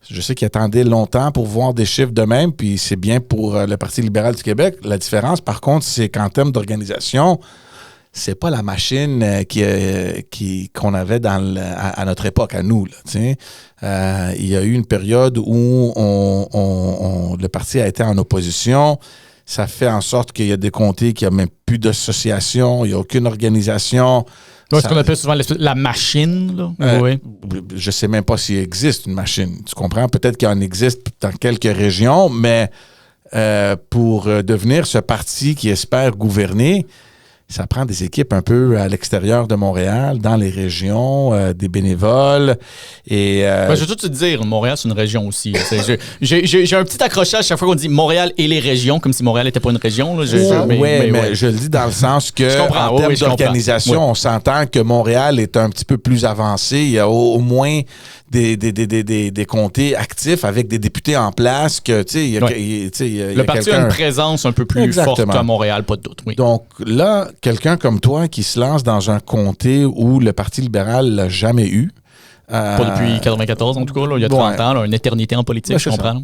je sais qu'ils attendaient longtemps pour voir des chiffres de même, puis c'est bien pour le Parti libéral du Québec. La différence, par contre, c'est qu'en termes d'organisation, c'est pas la machine qu'on avait à notre époque, à nous. Là, il y a eu une période où le parti a été en opposition. Ça fait en sorte qu'il y a des comtés qui n'ont même plus d'association, il n'y a aucune organisation. C'est ce qu'on appelle souvent la machine. Là. Oui. Je ne sais même pas s'il existe une machine. Tu comprends? Peut-être qu'il en existe dans quelques régions, mais pour devenir ce parti qui espère gouverner, ça prend des équipes un peu à l'extérieur de Montréal, dans les régions, des bénévoles. Et, je veux tout te dire, Montréal, c'est une région aussi. J'ai un petit accrochage chaque fois qu'on dit Montréal et les régions, comme si Montréal n'était pas une région. Mais je le dis dans le sens que, en termes d'organisation, on s'entend que Montréal est un petit peu plus avancé. Il y a au moins des comtés actifs avec des députés en place. Le parti a une présence un peu plus forte à Montréal, pas de doute. Oui. Donc là, quelqu'un comme toi qui se lance dans un comté où le Parti libéral l'a jamais eu. Pas depuis 1994, en tout cas, là, il y a 30 ans, là, une éternité en politique, je comprends.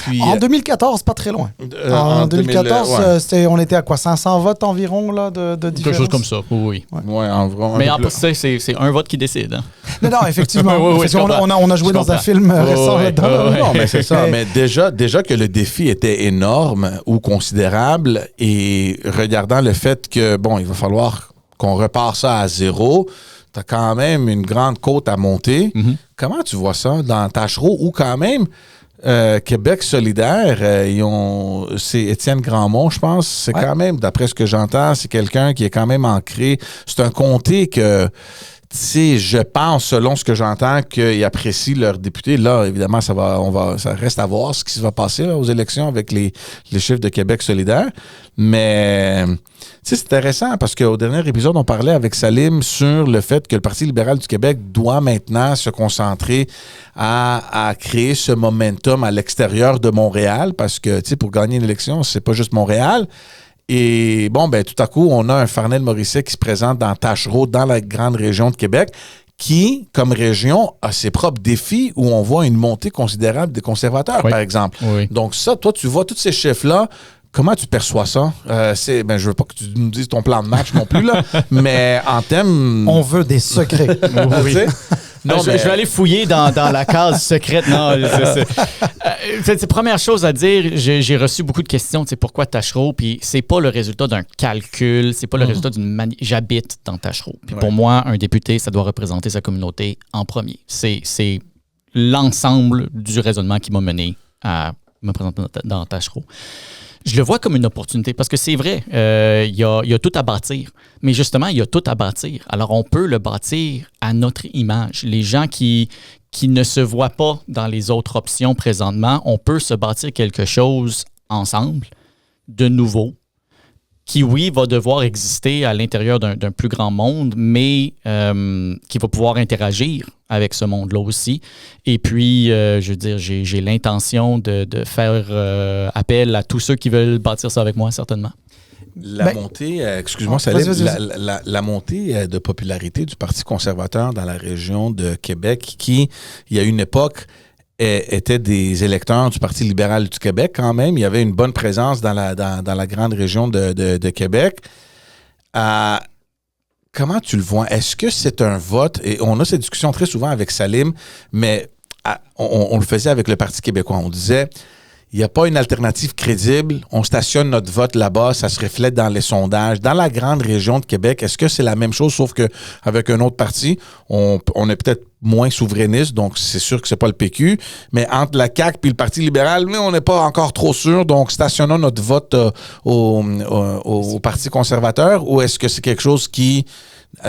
Puis, en 2014, pas très loin. En 2014, on était à quoi? 500 votes environ là, de différence? Quelque chose comme ça, oui. Ouais, environ. Mais en plus, c'est un vote qui décide. Hein? Non, effectivement. On a joué dans un film récent là-dedans. Non, mais c'est ça. Mais déjà que le défi était énorme ou considérable, et regardant le fait que, il va falloir qu'on repart ça à zéro, tu as quand même une grande côte à monter. Mm-hmm. Comment tu vois ça dans Tachereau, ou quand même... Québec solidaire, c'est Étienne Grandmont, je pense. C'est quand même, d'après ce que j'entends, c'est quelqu'un qui est quand même ancré. C'est un comté que, je pense, selon ce que j'entends, qu'ils apprécient leurs députés. Là, évidemment, ça reste à voir ce qui se va passer là, aux élections avec les chiffres de Québec solidaire. Mais, c'est intéressant parce qu'au dernier épisode, on parlait avec Salim sur le fait que le Parti libéral du Québec doit maintenant se concentrer à créer ce momentum à l'extérieur de Montréal parce que, pour gagner une élection, c'est pas juste Montréal. Et tout à coup, on a un Farnell Morisset qui se présente dans Tachereau, dans la grande région de Québec, qui, comme région, a ses propres défis où on voit une montée considérable des conservateurs, par exemple. Oui. Donc ça, toi, tu vois tous ces chiffres-là. Comment tu perçois ça? Je veux pas que tu nous dises ton plan de match non plus, là, mais en termes... On veut des secrets. Oui. Non, je vais aller fouiller dans la case secrète. Non, c'est première chose à dire, j'ai reçu beaucoup de questions, tu sais, pourquoi Taschereau, puis c'est pas le résultat d'un calcul, c'est pas le résultat j'habite dans Taschereau. Puis pour moi, un député, ça doit représenter sa communauté en premier. C'est l'ensemble du raisonnement qui m'a mené à me présenter dans Taschereau. Je le vois comme une opportunité parce que c'est vrai, il y a tout à bâtir. Mais justement, il y a tout à bâtir. Alors, on peut le bâtir à notre image. Les gens qui ne se voient pas dans les autres options présentement, on peut se bâtir quelque chose ensemble, de nouveau, qui, oui, va devoir exister à l'intérieur d'un plus grand monde, mais qui va pouvoir interagir avec ce monde-là aussi. Et puis, je veux dire, j'ai l'intention de faire appel à tous ceux qui veulent bâtir ça avec moi, certainement. La montée, excuse-moi, la montée de popularité du Parti conservateur dans la région de Québec, qui, il y a une époque, étaient des électeurs du Parti libéral du Québec quand même. Il y avait une bonne présence dans la grande région de Québec. Comment tu le vois? Est-ce que c'est un vote? Et on a cette discussion très souvent avec Salim, mais on le faisait avec le Parti québécois. On disait, il n'y a pas une alternative crédible. On stationne notre vote là-bas, ça se reflète dans les sondages. Dans la grande région de Québec, est-ce que c'est la même chose, sauf qu'avec un autre parti, on est peut-être moins souverainiste, donc c'est sûr que c'est pas le PQ. Mais entre la CAQ et le Parti libéral, on n'est pas encore trop sûr. Donc, stationnons notre vote au Parti conservateur, ou est-ce que c'est quelque chose qui,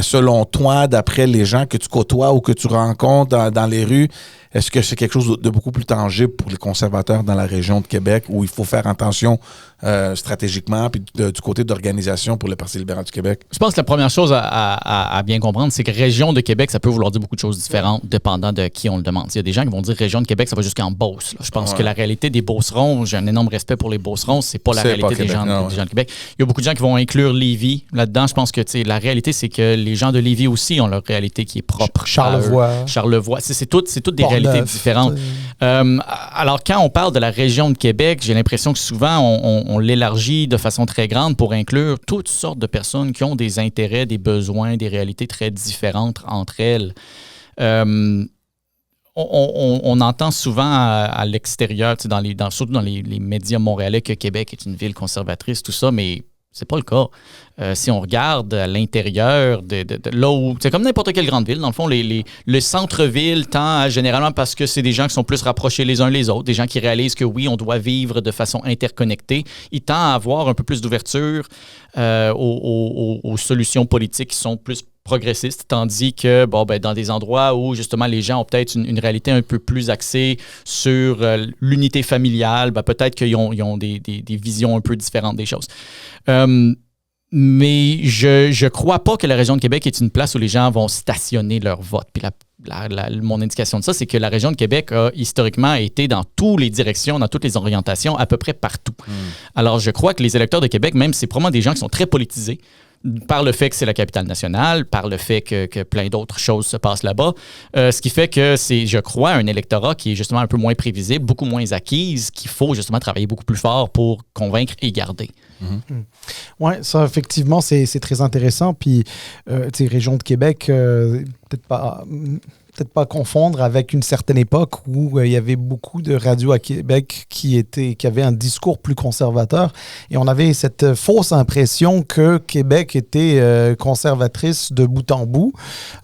selon toi, d'après les gens que tu côtoies ou que tu rencontres dans les rues, est-ce que c'est quelque chose de beaucoup plus tangible pour les conservateurs dans la région de Québec, où il faut faire attention stratégiquement, puis du côté d'organisation pour le Parti libéral du Québec? Je pense que la première chose à bien comprendre, c'est que région de Québec, ça peut vouloir dire beaucoup de choses différentes, dépendant de qui on le demande. Il y a des gens qui vont dire région de Québec, ça va jusqu'en Beauce. Là. Je pense que la réalité des Beaucerons, j'ai un énorme respect pour les Beaucerons, c'est pas la réalité des gens de Québec. Il y a beaucoup de gens qui vont inclure Lévis là-dedans. Je pense que la réalité, c'est que les gens de Lévis aussi ont leur réalité qui est propre. Charlevoix. C'est toutes des réalités différentes. Alors, quand on parle de la région de Québec, j'ai l'impression que souvent, on l'élargit de façon très grande pour inclure toutes sortes de personnes qui ont des intérêts, des besoins, des réalités très différentes entre elles. On entend souvent à l'extérieur, surtout dans les médias montréalais, que Québec est une ville conservatrice, tout ça, mais c'est pas le cas. Si on regarde à l'intérieur de là où... C'est comme n'importe quelle grande ville. Dans le fond, le centre-ville tend généralement, parce que c'est des gens qui sont plus rapprochés les uns les autres, des gens qui réalisent que oui, on doit vivre de façon interconnectée. Il tend à avoir un peu plus d'ouverture aux solutions politiques qui sont plus progressistes, tandis que dans des endroits où justement les gens ont peut-être une réalité un peu plus axée sur l'unité familiale, peut-être qu'ils ont des visions un peu différentes des choses. Mais je crois pas que la région de Québec est une place où les gens vont stationner leur vote. Puis mon indication de ça, c'est que la région de Québec a historiquement été dans toutes les directions, dans toutes les orientations, à peu près partout. Alors, je crois que les électeurs de Québec, même, c'est probablement des gens qui sont très politisés, par le fait que c'est la capitale nationale, par le fait que plein d'autres choses se passent là-bas. Ce qui fait que c'est, je crois, un électorat qui est justement un peu moins prévisible, beaucoup moins acquise, qu'il faut justement travailler beaucoup plus fort pour convaincre et garder. Oui, ça, effectivement, c'est très intéressant. Puis, tu sais, région de Québec, peut-être pas confondre avec une certaine époque où il y avait beaucoup de radios à Québec qui avaient un discours plus conservateur, et on avait cette fausse impression que Québec était conservatrice de bout en bout,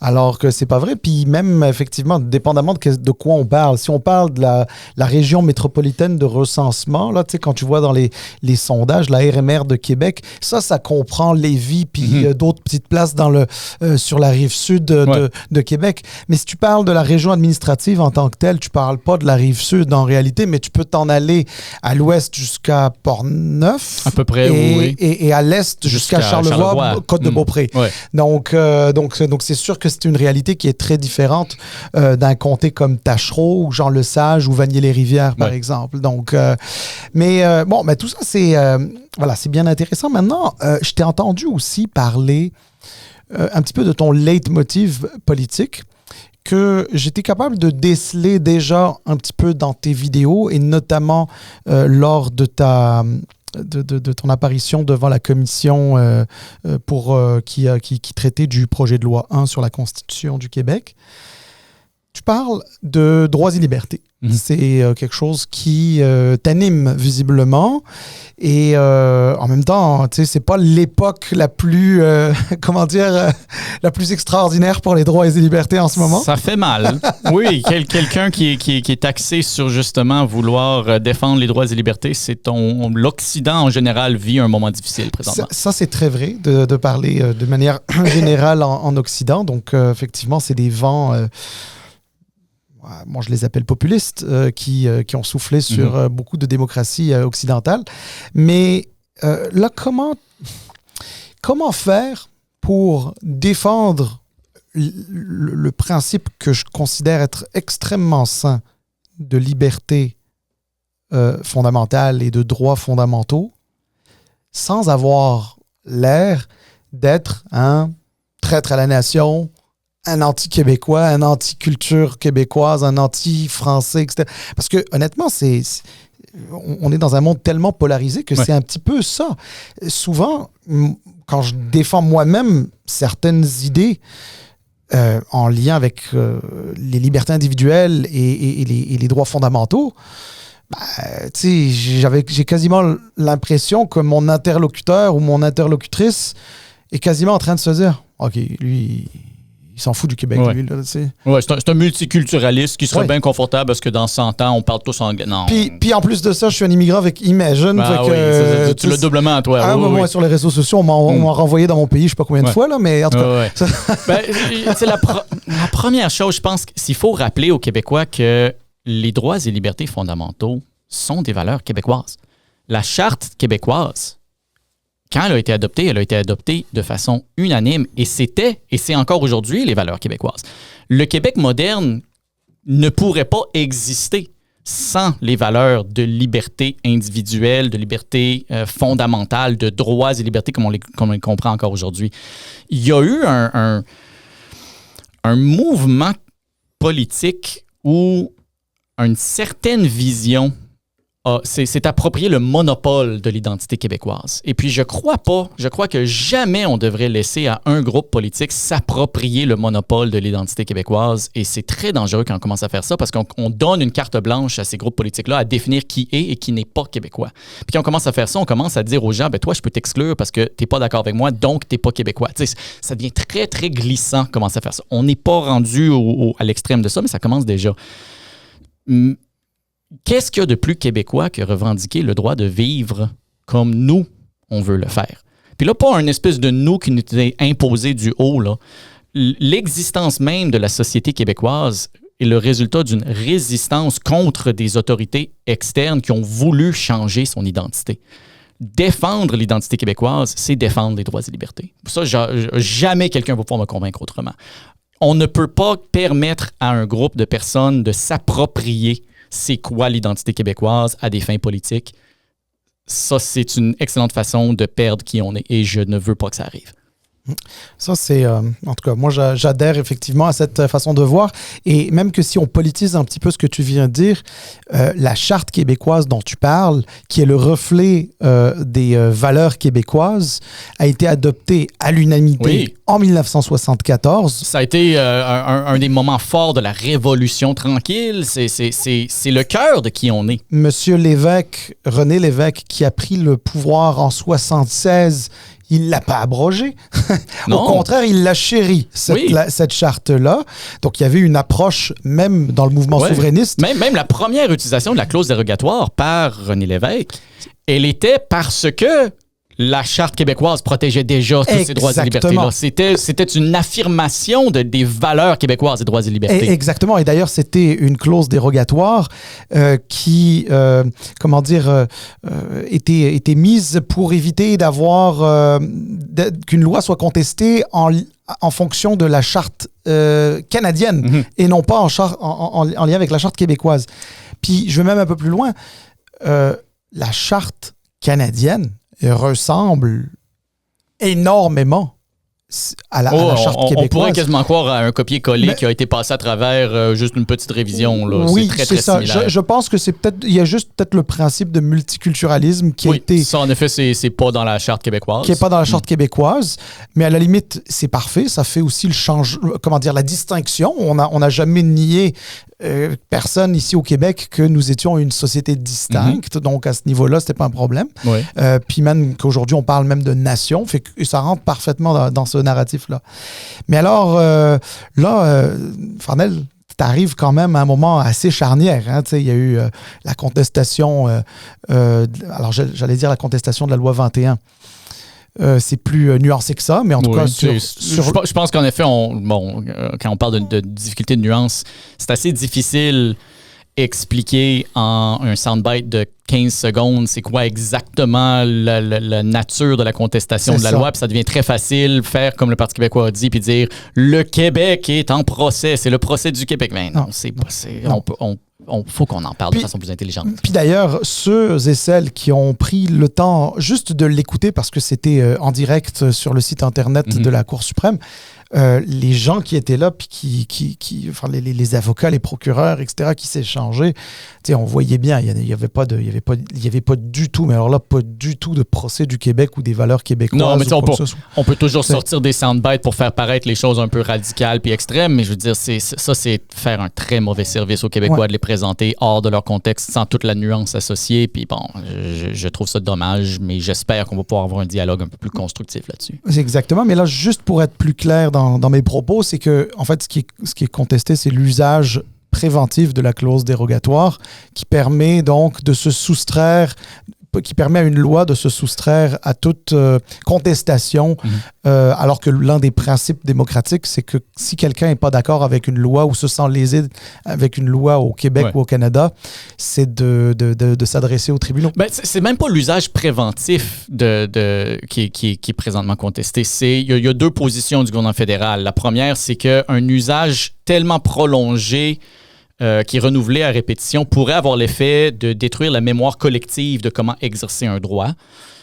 alors que c'est pas vrai. Puis même, effectivement, dépendamment de quoi on parle, si on parle de la région métropolitaine de recensement, là, tu sais, quand tu vois dans les sondages, la RMR de Québec, ça comprend Lévis, puis d'autres petites places sur la rive sud de Québec. Mais si tu parles de la région administrative en tant que telle, tu parles pas de la rive sud en réalité, mais tu peux t'en aller à l'ouest jusqu'à Portneuf. À peu près, oui. Et à l'est jusqu'à Charlevoix, Côte-de-Beaupré. Ouais. Donc c'est sûr que c'est une réalité qui est très différente d'un comté comme Taschereau ou Jean-Lesage ou Vanier-les-Rivières, par exemple. Donc, mais tout ça, c'est bien intéressant. Maintenant, je t'ai entendu aussi parler un petit peu de ton leitmotiv politique, que j'étais capable de déceler déjà un petit peu dans tes vidéos, et notamment lors de ton apparition devant la commission qui traitait du projet de loi 1 sur la Constitution du Québec. tu parles de droits et libertés. C'est quelque chose qui t'anime visiblement. Et en même temps, tu sais, c'est pas l'époque la plus, la plus extraordinaire pour les droits et les libertés en ce moment. Ça fait mal. Oui, quelqu'un qui est axé sur justement vouloir défendre les droits et libertés, l'Occident en général vit un moment difficile présentement. Ça c'est très vrai de parler de manière générale en Occident. Donc, effectivement, c'est des vents... moi, je les appelle populistes, qui ont soufflé sur beaucoup de démocraties occidentales. Mais là, comment faire pour défendre le principe que je considère être extrêmement sain de liberté fondamentale et de droits fondamentaux sans avoir l'air d'être un traître à la nation, un anti-québécois, un anti-culture québécoise, un anti-français, etc. Parce que, honnêtement, on est dans un monde tellement polarisé que c'est un petit peu ça. Souvent, quand je défends moi-même certaines idées en lien avec les libertés individuelles et les droits fondamentaux, j'ai quasiment l'impression que mon interlocuteur ou mon interlocutrice est quasiment en train de se dire « OK, lui... il s'en fout du Québec, lui. Là, c'est un multiculturaliste qui serait bien confortable parce que dans 100 ans, on parle tous anglais. Non. Puis en plus de ça, je suis un immigrant avec Imagine. Tu l'as doublement à toi. Moi, sur les réseaux sociaux, on m'a renvoyé dans mon pays, je ne sais pas combien de fois, là, mais en tout cas... La première chose, je pense qu'il faut rappeler aux Québécois que les droits et libertés fondamentaux sont des valeurs québécoises. La Charte québécoise, quand elle a été adoptée de façon unanime et c'est encore aujourd'hui les valeurs québécoises. Le Québec moderne ne pourrait pas exister sans les valeurs de liberté individuelle, de liberté fondamentale, de droits et libertés comme on les comprend encore aujourd'hui. Il y a eu un mouvement politique où une certaine vision c'est approprié le monopole de l'identité québécoise. Et puis, je crois que jamais on devrait laisser à un groupe politique s'approprier le monopole de l'identité québécoise. Et c'est très dangereux quand on commence à faire ça parce qu'on donne une carte blanche à ces groupes politiques-là à définir qui est et qui n'est pas québécois. Puis quand on commence à faire ça, on commence à dire aux gens, toi, je peux t'exclure parce que t'es pas d'accord avec moi, donc t'es pas québécois. Tu sais, ça devient très, très glissant commencer à faire ça. On n'est pas rendu à l'extrême de ça, mais ça commence déjà. Qu'est-ce qu'il y a de plus québécois que revendiquer le droit de vivre comme nous, on veut le faire? Puis là, pas une espèce de nous qui nous est imposé du haut, là. L'existence même de la société québécoise est le résultat d'une résistance contre des autorités externes qui ont voulu changer son identité. Défendre l'identité québécoise, c'est défendre les droits et libertés. Pour ça, jamais quelqu'un va pouvoir me convaincre autrement. On ne peut pas permettre à un groupe de personnes de s'approprier c'est quoi l'identité québécoise à des fins politiques. Ça, c'est une excellente façon de perdre qui on est et je ne veux pas que ça arrive. Ça, c'est... en tout cas, moi, j'adhère effectivement à cette façon de voir. Et même que si on politise un petit peu ce que tu viens de dire, la Charte québécoise dont tu parles, qui est le reflet des valeurs québécoises, a été adoptée à l'unanimité en 1974. Ça a été un des moments forts de la Révolution tranquille. C'est le cœur de qui on est. Monsieur Lévesque, René Lévesque, qui a pris le pouvoir en 1976... il ne l'a pas abrogée. Au contraire, il l'a chérie, cette charte-là. Donc, il y avait une approche, même dans le mouvement souverainiste. Même la première utilisation de la clause dérogatoire par René Lévesque, elle était parce que la Charte québécoise protégeait déjà tous ces droits et libertés-là. C'était une affirmation des valeurs québécoises des droits et libertés. Exactement. Et d'ailleurs, c'était une clause dérogatoire qui, était mise pour éviter d'avoir qu'une loi soit contestée en fonction de la Charte canadienne et non pas en lien avec la Charte québécoise. Puis, je vais même un peu plus loin. La Charte canadienne ressemble énormément à la charte québécoise. On pourrait quasiment croire à un copier-coller qui a été passé à travers juste une petite révision. Là. Oui, c'est très ça. similaire. Je pense que il y a juste peut-être le principe de multiculturalisme qui a été... Ça, en effet, c'est pas dans la charte québécoise. Qui n'est pas dans la charte québécoise, mais à la limite, c'est parfait. Ça fait aussi la distinction. On n'a jamais nié personne ici au Québec que nous étions une société distincte. Donc, à ce niveau-là, c'était pas un problème. Oui. Puis même qu'aujourd'hui, on parle même de nation. Fait que ça rentre parfaitement dans ce narratif-là. Mais alors, Farnell, t'arrives quand même à un moment assez charnière. Hein? Il y a eu la contestation, alors j'allais dire la contestation de la loi 21. C'est plus nuancé que ça, mais en tout cas... Je pense qu'en effet, quand on parle de difficulté de nuance, c'est assez difficile expliquer en un soundbite de 15 secondes c'est quoi exactement la nature de la contestation de la loi, puis ça devient très facile faire comme le Parti québécois a dit, puis dire « Le Québec est en procès, c'est le procès du Québec ». Mais non, c'est pas... faut qu'on en parle de façon plus intelligente. Puis d'ailleurs, ceux et celles qui ont pris le temps juste de l'écouter, parce que c'était en direct sur le site Internet de la Cour suprême, les gens qui étaient là, puis enfin, les avocats, les procureurs, etc., qui s'échangeaient, on voyait bien, il n'y avait pas du tout, mais alors là, pas du tout de procès du Québec ou des valeurs québécoises. Non, mais on peut toujours sortir des soundbites pour faire paraître les choses un peu radicales puis extrêmes, mais je veux dire, c'est faire un très mauvais service aux Québécois de les présenter hors de leur contexte, sans toute la nuance associée, puis bon, je trouve ça dommage, mais j'espère qu'on va pouvoir avoir un dialogue un peu plus constructif là-dessus. C'est exactement, mais là, juste pour être plus clair dans mes propos, c'est que, en fait, ce qui est contesté, c'est l'usage préventif de la clause dérogatoire qui permet donc de se soustraire, qui permet à une loi de se soustraire à toute contestation, alors que l'un des principes démocratiques, c'est que si quelqu'un n'est pas d'accord avec une loi ou se sent lésé avec une loi au Québec ou au Canada, c'est de s'adresser aux tribunaux. Ben, c'est même pas l'usage préventif qui est présentement contesté. Il y a deux positions du gouvernement fédéral. La première, c'est qu'un usage tellement prolongé qui est renouvelé à répétition pourrait avoir l'effet de détruire la mémoire collective de comment exercer un droit,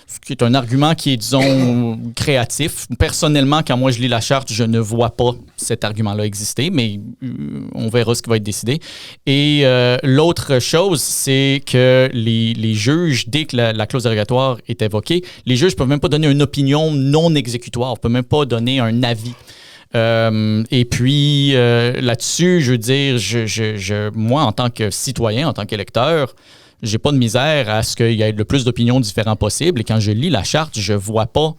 ce qui est un argument qui est, disons, créatif. Personnellement, quand moi je lis la charte, je ne vois pas cet argument-là exister, mais on verra ce qui va être décidé. Et l'autre chose, c'est que les juges, dès que la clause dérogatoire est évoquée, les juges ne peuvent même pas donner une opinion non exécutoire, ne peuvent même pas donner un avis. Et puis là-dessus, je veux dire, moi, en tant que citoyen, en tant qu'électeur, j'ai pas de misère à ce qu'il y ait le plus d'opinions différentes possibles. Et quand je lis la charte, je vois pas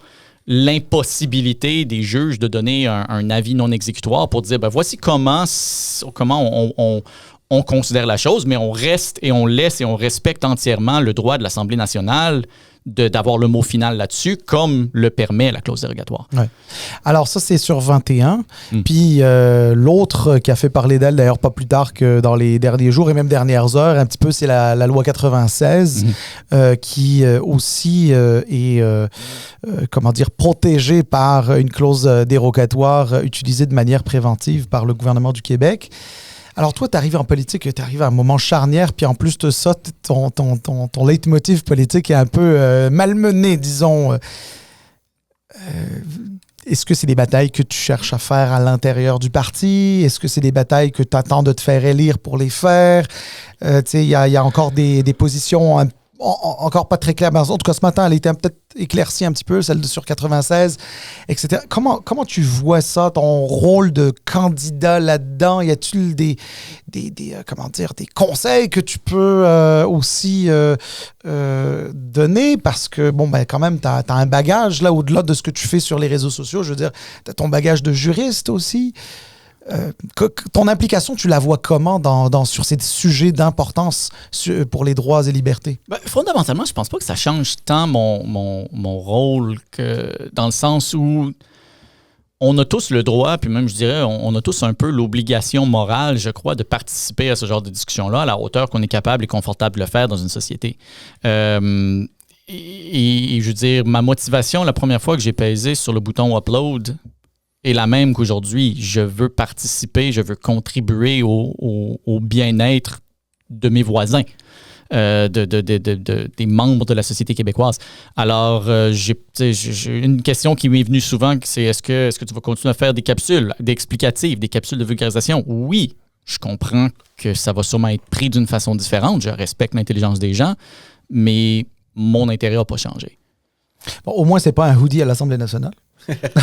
l'impossibilité des juges de donner un avis non exécutoire pour dire, ben voici comment on considère la chose, mais on reste et on laisse et on respecte entièrement le droit de l'Assemblée nationale d'avoir le mot final là-dessus, comme le permet la clause dérogatoire. Ouais. Alors ça, c'est sur 21. Puis l'autre qui a fait parler d'elle, d'ailleurs pas plus tard que dans les derniers jours et même dernières heures, un petit peu, c'est la loi 96, qui aussi est, protégée par une clause dérogatoire utilisée de manière préventive par le gouvernement du Québec. Alors toi, tu arrives en politique, tu arrives à un moment charnière, puis en plus de ça, ton leitmotiv politique est un peu malmené, disons. Est-ce que c'est des batailles que tu cherches à faire à l'intérieur du parti? Est-ce que c'est des batailles que tu attends de te faire élire pour les faire? Il y a encore des positions encore pas très claires. En tout cas, ce matin, elle était peut-être éclaircie un petit peu, celle sur 96, etc. Comment tu vois ça, ton rôle de candidat là-dedans? Y a-t-il des conseils que tu peux aussi donner? Parce que, quand même, tu as un bagage, là, au-delà de ce que tu fais sur les réseaux sociaux. Je veux dire, tu as ton bagage de juriste aussi. Ton implication, tu la vois comment sur ces sujets d'importance pour les droits et libertés? Fondamentalement, je pense pas que ça change tant mon rôle que dans le sens où on a tous le droit, puis même je dirais, on a tous un peu l'obligation morale, je crois, de participer à ce genre de discussion-là à la hauteur qu'on est capable et confortable de le faire dans une société. Et je veux dire, ma motivation, la première fois que j'ai pesé sur le bouton « Upload », est la même qu'aujourd'hui. Je veux participer, je veux contribuer au bien-être de mes voisins. des membres de la société québécoise. Alors, j'ai une question qui m'est venue souvent, c'est est-ce que tu vas continuer à faire des capsules explicatives, des capsules de vulgarisation? Oui, je comprends que ça va sûrement être pris d'une façon différente. Je respecte l'intelligence des gens, mais mon intérêt n'a pas changé. Bon, au moins, c'est pas un hoodie à l'Assemblée nationale.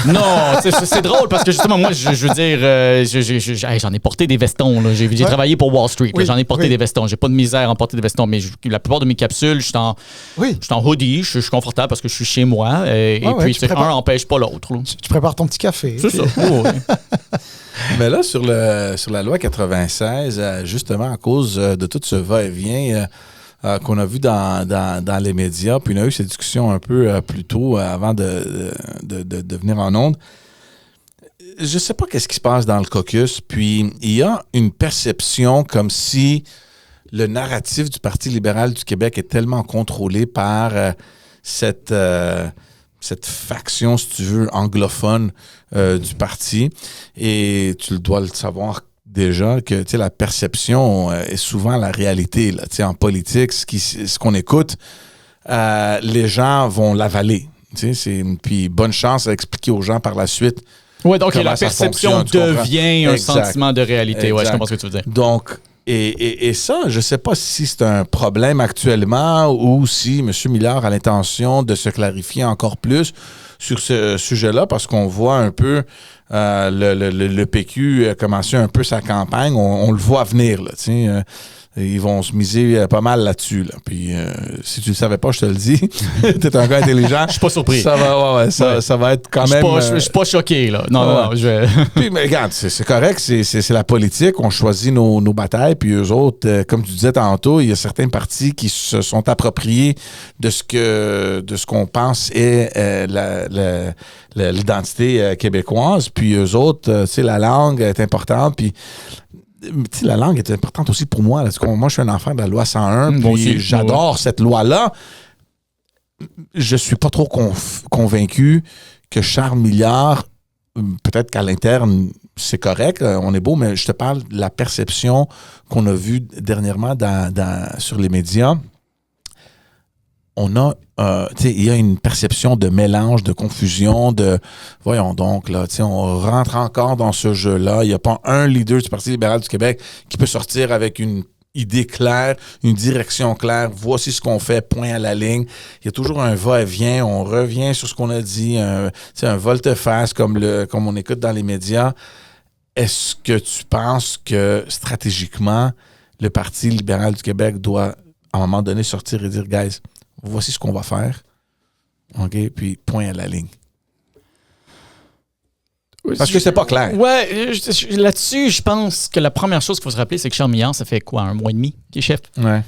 Non, c'est drôle parce que justement, moi, je veux dire, j'en ai porté des vestons. Là. J'ai travaillé pour Wall Street. J'en ai porté des vestons. J'ai pas de misère à en porter des vestons, mais la plupart de mes capsules, je suis en hoodie. Je suis confortable parce que je suis chez moi. Et puis, un n'empêche pas l'autre. Tu prépares ton petit café. C'est ça. Oh, oui. Mais là, sur la loi 96, justement, à cause de tout ce va-et-vient qu'on a vu dans les médias, puis on a eu cette discussion un peu plus tôt avant de venir en ondes. Je sais pas qu'est-ce qui se passe dans le caucus, puis il y a une perception comme si le narratif du Parti libéral du Québec est tellement contrôlé par cette faction, si tu veux, anglophone du parti. Et tu dois le savoir déjà que la perception est souvent la réalité. Là. En politique, ce qu'on écoute, les gens vont l'avaler. Puis bonne chance à expliquer aux gens par la suite. Oui, donc la perception devient un sentiment de réalité. Oui, je comprends ce que tu veux dire. Donc, et ça, je ne sais pas si c'est un problème actuellement ou si M. Millard a l'intention de se clarifier encore plus sur ce sujet-là, parce qu'on voit un peu le PQ commencer un peu sa campagne. On le voit venir, là, ils vont se miser pas mal là-dessus. Là. Puis, si tu le savais pas, je te le dis. T'es un gars intelligent. Je suis pas surpris. Ça va être quand même... Je suis pas choqué, là. Non. Puis, mais regarde, c'est correct. C'est la politique. On choisit nos batailles. Puis eux autres, comme tu disais tantôt, il y a certains partis qui se sont appropriés de ce qu'on pense est l'identité québécoise. Puis eux autres, la langue est importante. Puis la langue est importante aussi pour moi. Là. Moi, je suis un enfant de la loi 101, puis j'adore cette loi-là. Je suis pas trop convaincu que Charles Milliard, peut-être qu'à l'interne, c'est correct, on est beau, mais je te parle de la perception qu'on a vue dernièrement sur les médias. Il y a une perception de mélange, de confusion, voyons donc, là, on rentre encore dans ce jeu-là. Il n'y a pas un leader du Parti libéral du Québec qui peut sortir avec une idée claire, une direction claire. Voici ce qu'on fait, point à la ligne. Il y a toujours un va-et-vient, on revient sur ce qu'on a dit, un volte-face comme on écoute dans les médias. Est-ce que tu penses que stratégiquement, le Parti libéral du Québec doit, à un moment donné, sortir et dire, guys, voici ce qu'on va faire, OK, puis point à la ligne. Parce que c'est pas clair. Ouais, là-dessus, je pense que la première chose qu'il faut se rappeler, c'est que Charles Millard, ça fait quoi, 1 mois et demi qu'il est chef? Ouais.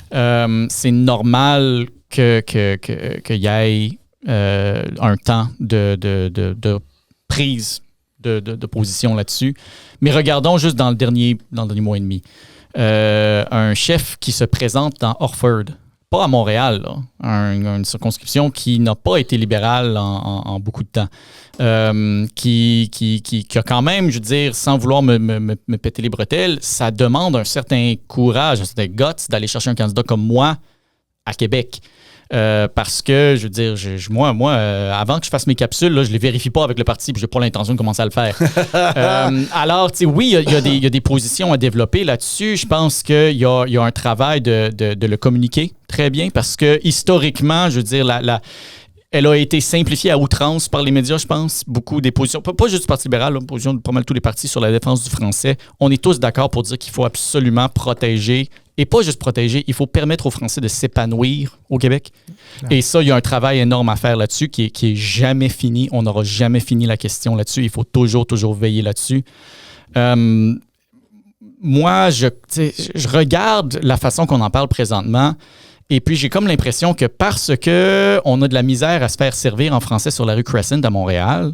C'est normal qu'il y ait un temps de prise de position là-dessus. Mais regardons juste dans le dernier mois et demi. Un chef qui se présente dans Orford, pas à Montréal, là, une circonscription qui n'a pas été libérale en beaucoup de temps, qui a quand même, je veux dire, sans vouloir me péter les bretelles, ça demande un certain courage, un certain guts d'aller chercher un candidat comme moi à Québec. Parce que, je veux dire, moi, avant que je fasse mes capsules, là, je les vérifie pas avec le parti, puis j'ai pas l'intention de commencer à le faire. Alors, oui, il y a des positions à développer là-dessus. Je pense qu'il y a un travail de le communiquer très bien, parce que historiquement, je veux dire, elle a été simplifiée à outrance par les médias, je pense. Beaucoup des positions, pas juste du Parti libéral, position de pas mal tous les partis sur la défense du français. On est tous d'accord pour dire qu'il faut absolument protéger, et pas juste protéger, il faut permettre aux Français de s'épanouir au Québec. Et ça, il y a un travail énorme à faire là-dessus qui est jamais fini. On n'aura jamais fini la question là-dessus. Il faut toujours veiller là-dessus. Moi, je regarde la façon qu'on en parle présentement. Et puis, j'ai comme l'impression que parce qu'on a de la misère à se faire servir en français sur la rue Crescent à Montréal,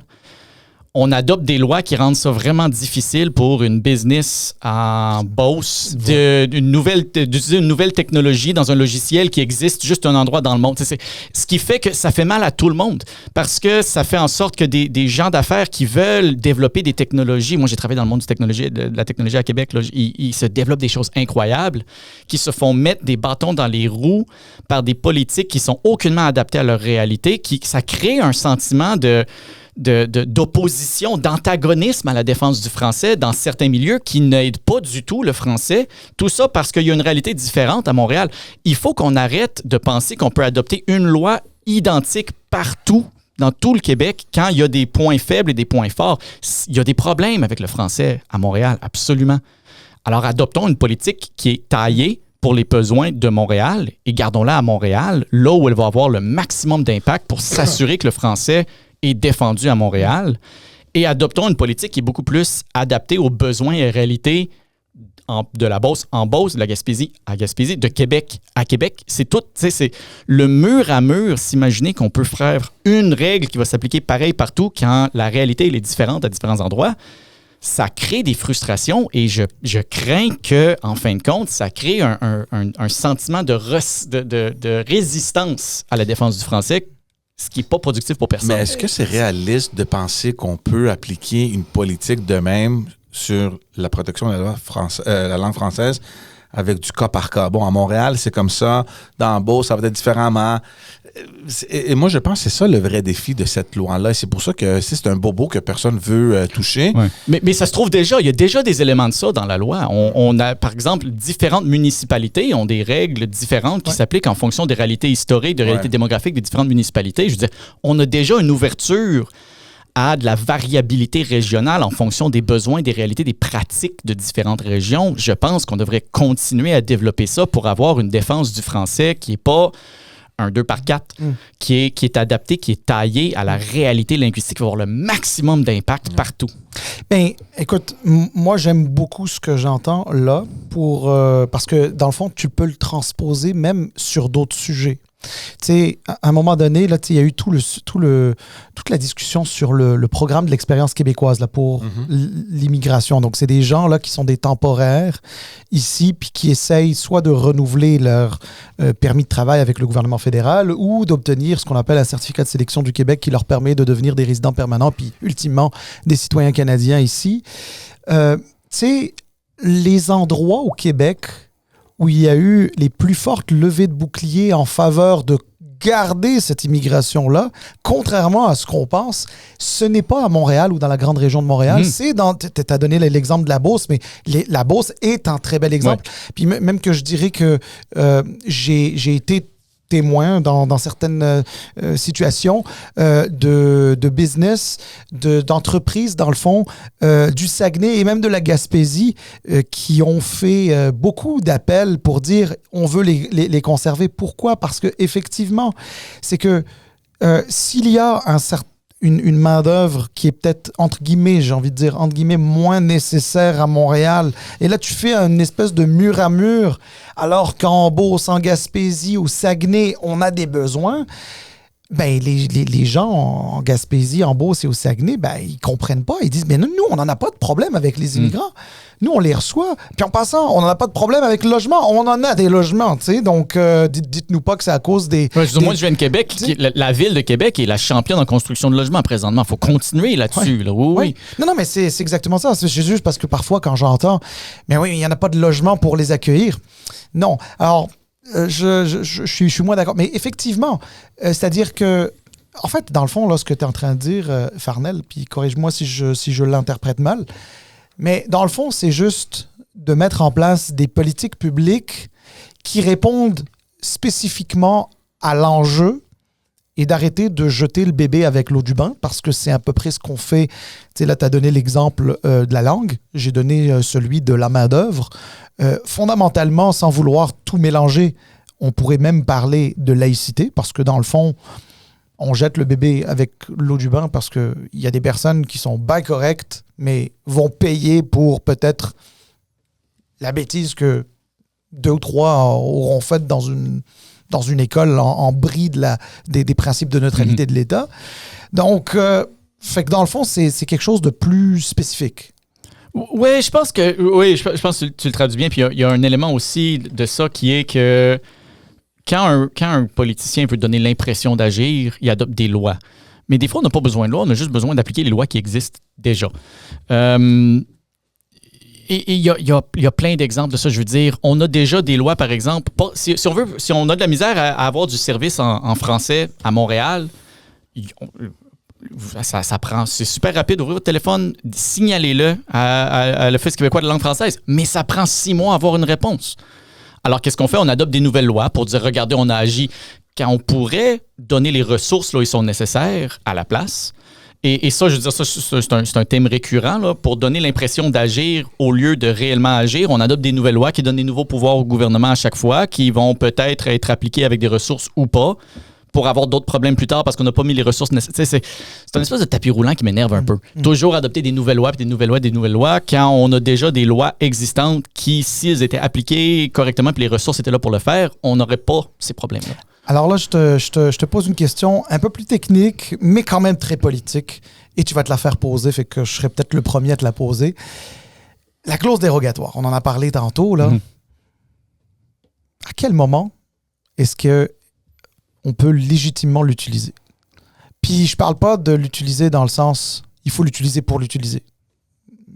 on adopte des lois qui rendent ça vraiment difficile pour une business en Beauce d'utiliser une nouvelle technologie dans un logiciel qui existe juste un endroit dans le monde. Ce qui fait que ça fait mal à tout le monde parce que ça fait en sorte que des gens d'affaires qui veulent développer des technologies, moi j'ai travaillé dans le monde de la technologie à Québec, là, ils se développent des choses incroyables qui se font mettre des bâtons dans les roues par des politiques qui sont aucunement adaptés à leur réalité, ça crée un sentiment d'opposition, d'antagonisme à la défense du français dans certains milieux qui n'aident pas du tout le français. Tout ça parce qu'il y a une réalité différente à Montréal. Il faut qu'on arrête de penser qu'on peut adopter une loi identique partout dans tout le Québec quand il y a des points faibles et des points forts. Il y a des problèmes avec le français à Montréal, absolument. Alors adoptons une politique qui est taillée pour les besoins de Montréal et gardons-la à Montréal, là où elle va avoir le maximum d'impact pour s'assurer que le français est défendu à Montréal, et adoptons une politique qui est beaucoup plus adaptée aux besoins et réalités de la Beauce en Beauce, de la Gaspésie à Gaspésie, de Québec à Québec. C'est tout, c'est le mur à mur, s'imaginer qu'on peut faire une règle qui va s'appliquer pareil partout quand la réalité elle est différente à différents endroits. Ça crée des frustrations et je crains que, en fin de compte, ça crée un sentiment de résistance à la défense du français, ce qui n'est pas productif pour personne. Mais est-ce que c'est réaliste de penser qu'on peut appliquer une politique de même sur la protection de la langue française avec du cas par cas? Bon, à Montréal, c'est comme ça. Dans Beauce, ça va être différemment. Et moi, je pense que c'est ça le vrai défi de cette loi-là. C'est pour ça que c'est un bobo que personne ne veut toucher. Ouais. Mais ça se trouve déjà. Il y a déjà des éléments de ça dans la loi. On a, par exemple, différentes municipalités ont des règles différentes qui s'appliquent en fonction des réalités historiques, des réalités démographiques des différentes municipalités. Je veux dire, on a déjà une ouverture à de la variabilité régionale en fonction des besoins, des réalités, des pratiques de différentes régions. Je pense qu'on devrait continuer à développer ça pour avoir une défense du français qui n'est pas un 2x4, qui est adapté, qui est taillé à la réalité linguistique, qui va avoir le maximum d'impact partout. Bien, écoute, moi, j'aime beaucoup ce que j'entends là, parce que, dans le fond, tu peux le transposer même sur d'autres sujets. Tu sais, à un moment donné, là, il y a eu toute la discussion sur le programme de l'expérience québécoise là, pour l'immigration. Donc, c'est des gens là, qui sont des temporaires ici, puis qui essayent soit de renouveler leur permis de travail avec le gouvernement fédéral ou d'obtenir ce qu'on appelle un certificat de sélection du Québec qui leur permet de devenir des résidents permanents, puis ultimement des citoyens canadiens ici. Tu sais, les endroits au Québec où il y a eu les plus fortes levées de boucliers en faveur de garder cette immigration-là, contrairement à ce qu'on pense, ce n'est pas à Montréal ou dans la grande région de Montréal. C'est dans... Tu as donné l'exemple de la Beauce, mais la Beauce est un très bel exemple. Ouais. Puis même que je dirais que j'ai été témoin dans certaines situations de business, d'entreprises, dans le fond, du Saguenay et même de la Gaspésie qui ont fait beaucoup d'appels pour dire on veut les conserver. Pourquoi? Parce qu'effectivement, c'est que s'il y a une main-d'œuvre qui est peut-être, entre guillemets, j'ai envie de dire, entre guillemets, moins nécessaire à Montréal. Et là, tu fais une espèce de mur à mur, alors qu'en Beauce, en Gaspésie, au Saguenay, on a des besoins. Ben, les gens en Gaspésie, en Beauce et au Saguenay, ben, ils comprennent pas. Ils disent, mais nous, on n'en a pas de problème avec les immigrants. Nous, on les reçoit. Puis en passant, on n'en a pas de problème avec le logement. On en a des logements, tu sais. Donc, dites-nous pas que c'est à cause des... Moi, je viens de Québec. La ville de Québec est la championne en construction de logements présentement. Il faut continuer là-dessus. Là. Oui. Non, mais c'est exactement ça. C'est juste parce que parfois, quand j'entends, mais oui, il n'y en a pas de logement pour les accueillir. Non. Alors, je suis moins d'accord. Mais effectivement, c'est-à-dire que, en fait, dans le fond, là, ce que tu es en train de dire, Farnell, puis corrige-moi si je l'interprète mal, mais dans le fond, c'est juste de mettre en place des politiques publiques qui répondent spécifiquement à l'enjeu et d'arrêter de jeter le bébé avec l'eau du bain, parce que c'est à peu près ce qu'on fait. Tu sais, là, tu as donné l'exemple de la langue, j'ai donné celui de la main-d'œuvre. Fondamentalement, sans vouloir tout mélanger, on pourrait même parler de laïcité, parce que dans le fond, on jette le bébé avec l'eau du bain parce qu'il y a des personnes qui sont bien correctes, mais vont payer pour peut-être la bêtise que 2 ou 3 auront faite dans une école en bris des principes de neutralité de l'État. Donc, Fait que dans le fond, c'est quelque chose de plus spécifique. Oui, je pense que tu le traduis bien. Puis il y a un élément aussi de ça qui est que quand un politicien veut donner l'impression d'agir, il adopte des lois. Mais des fois, on n'a pas besoin de lois, on a juste besoin d'appliquer les lois qui existent déjà. Et il y a plein d'exemples de ça. Je veux dire, on a déjà des lois, par exemple. Si on a de la misère à avoir du service en français à Montréal, ça prend, c'est super rapide. Ouvrez votre téléphone, signalez-le à l'Office québécois de langue française. Mais ça prend 6 mois à avoir une réponse. Alors, qu'est-ce qu'on fait? On adopte des nouvelles lois pour dire, regardez, on a agi quand on pourrait donner les ressources là où ils sont nécessaires à la place. Et ça, je veux dire, ça, c'est un thème récurrent. Là, pour donner l'impression d'agir au lieu de réellement agir, on adopte des nouvelles lois qui donnent des nouveaux pouvoirs au gouvernement à chaque fois, qui vont peut-être être appliqués avec des ressources ou pas, pour avoir d'autres problèmes plus tard parce qu'on n'a pas mis les ressources nécessaires. C'est un espèce de tapis roulant qui m'énerve un peu. Toujours adopter des nouvelles lois, puis des nouvelles lois, quand on a déjà des lois existantes qui, si elles étaient appliquées correctement, puis les ressources étaient là pour le faire, on n'aurait pas ces problèmes-là. Alors là, je te pose une question un peu plus technique, mais quand même très politique, et tu vas te la faire poser, fait que je serai peut-être le premier à te la poser. La clause dérogatoire, on en a parlé tantôt, là. À quel moment est-ce que on peut légitimement l'utiliser? Puis je parle pas de l'utiliser dans le sens, il faut l'utiliser pour l'utiliser.